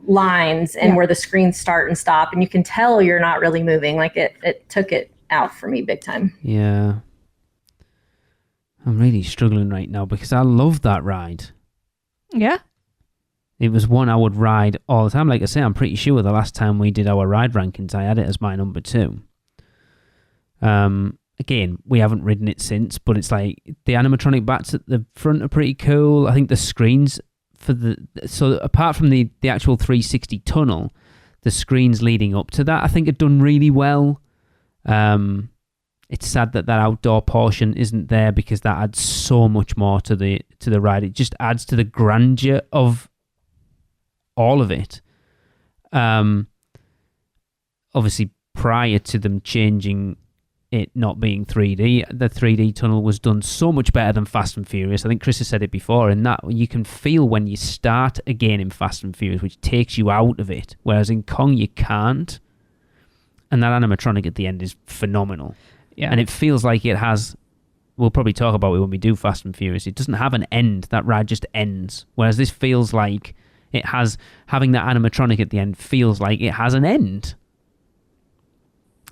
lines and where the screens start and stop, and you can tell you're not really moving. Like it took it out for me big time. Yeah. I'm really struggling right now because I love that ride. Yeah. It was one I would ride all the time. Like I say, I'm pretty sure the last time we did our ride rankings, I had it as my number 2. Again, we haven't ridden it since, but it's like the animatronic bats at the front are pretty cool. I think the screens so apart from the actual 360 tunnel, the screens leading up to that, I think are done really well. It's sad that outdoor portion isn't there, because that adds so much more to the ride. It just adds to the grandeur of all of it. Obviously, prior to them changing it not being 3D, the 3D tunnel was done so much better than Fast and Furious. I think Chris has said it before, and that you can feel when you start again in Fast and Furious, which takes you out of it, whereas in Kong you can't. And that animatronic at the end is phenomenal. Yeah. And it feels like it has, we'll probably talk about it when we do Fast and Furious, it doesn't have an end. That ride just ends. Whereas this feels like it has, having that animatronic at the end feels like it has an end.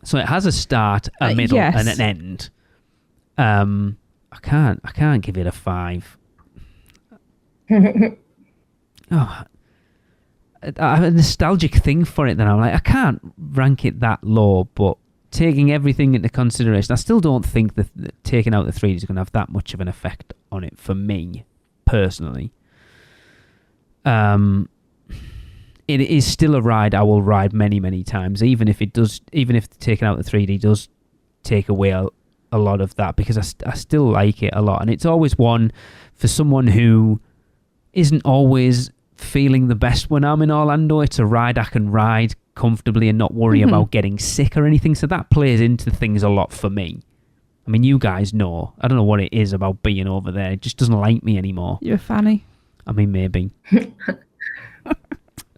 So it has a start, a middle, yes. and an end. I can't give it a 5. I have a nostalgic thing for it that I'm like, I can't rank it that low, but taking everything into consideration, I still don't think that taking out the 3D is going to have that much of an effect on it for me, personally. It is still a ride I will ride many, many times, even if taking out the 3D does take away a lot of that, because I still like it a lot. And it's always one for someone who isn't always feeling the best when I'm in Orlando. It's a ride I can ride comfortably and not worry about getting sick or anything. So that plays into things a lot for me. I mean, you guys know. I don't know what it is about being over there. It just doesn't like me anymore. You're a fanny. I mean, maybe.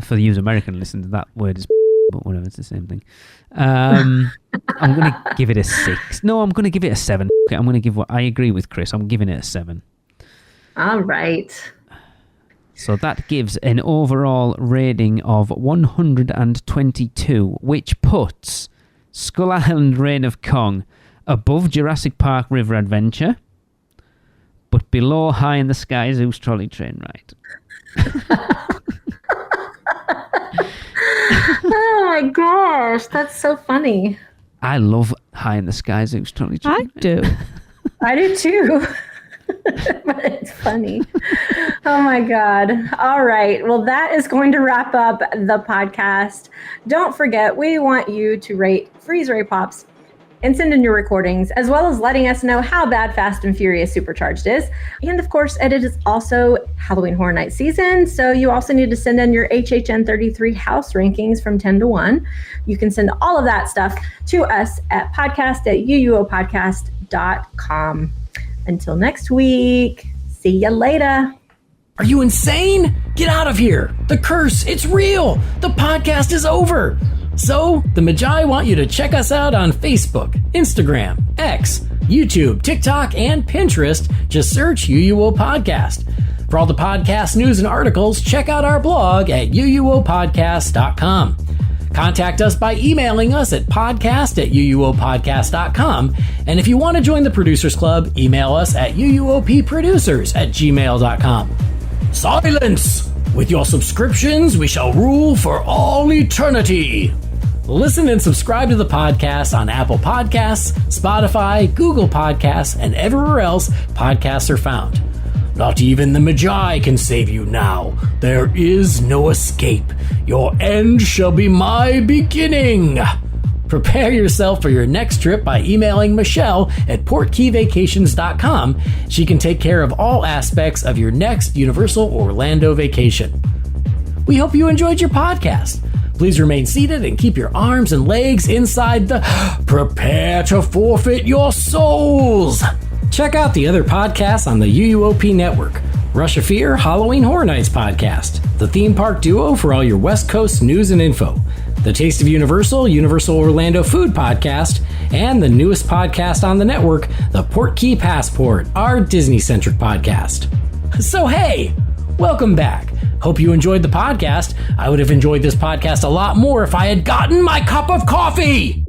For the American listeners, that word is but whatever, it's the same thing. I'm going to give it a 6. No, I'm going to give it a 7. Okay, I'm going to give I agree with Chris. I'm giving it a 7. All right. So that gives an overall rating of 122, which puts Skull Island Reign of Kong above Jurassic Park River Adventure, but below High in the Sky Zeus Trolley Train Ride. Oh my gosh, that's so funny. I love High in the Sky Zeus Trolley Train Ride. I do. I do too. But it's funny. Oh my God. All right. Well, that is going to wrap up the podcast. Don't forget, we want you to rate Freeze Ray Pops and send in your recordings, as well as letting us know how bad Fast and Furious Supercharged is. And of course, it is also Halloween Horror Night season, so you also need to send in your HHN 33 house rankings from 10 to 1. You can send all of that stuff to us at podcast@uuopodcast.com. Until next week, see ya later. Are you insane? Get out of here. The curse, it's real. The podcast is over. So, the Magi want you to check us out on Facebook, Instagram, X, YouTube, TikTok, and Pinterest. Just search UUO Podcast. For all the podcast news and articles, check out our blog at uuopodcast.com. Contact us by emailing us at podcast@uuopodcast.com. And if you want to join the Producers Club, email us at uuopproducers@gmail.com. Silence! With your subscriptions, we shall rule for all eternity. Listen and subscribe to the podcast on Apple Podcasts, Spotify, Google Podcasts, and everywhere else podcasts are found. Not even the Magi can save you now. There is no escape. Your end shall be my beginning. Prepare yourself for your next trip by emailing Michelle at portkeyvacations.com. She can take care of all aspects of your next Universal Orlando vacation. We hope you enjoyed your podcast. Please remain seated and keep your arms and legs inside the prepare to forfeit your souls. Check out the other podcasts on the UUOP network. Rush of Fear Halloween Horror Nights podcast, the theme park duo for all your West Coast news and info, the Taste of Universal, Universal Orlando Food podcast, and the newest podcast on the network, the Port Key Passport, our Disney-centric podcast. So hey, welcome back. Hope you enjoyed the podcast. I would have enjoyed this podcast a lot more if I had gotten my cup of coffee.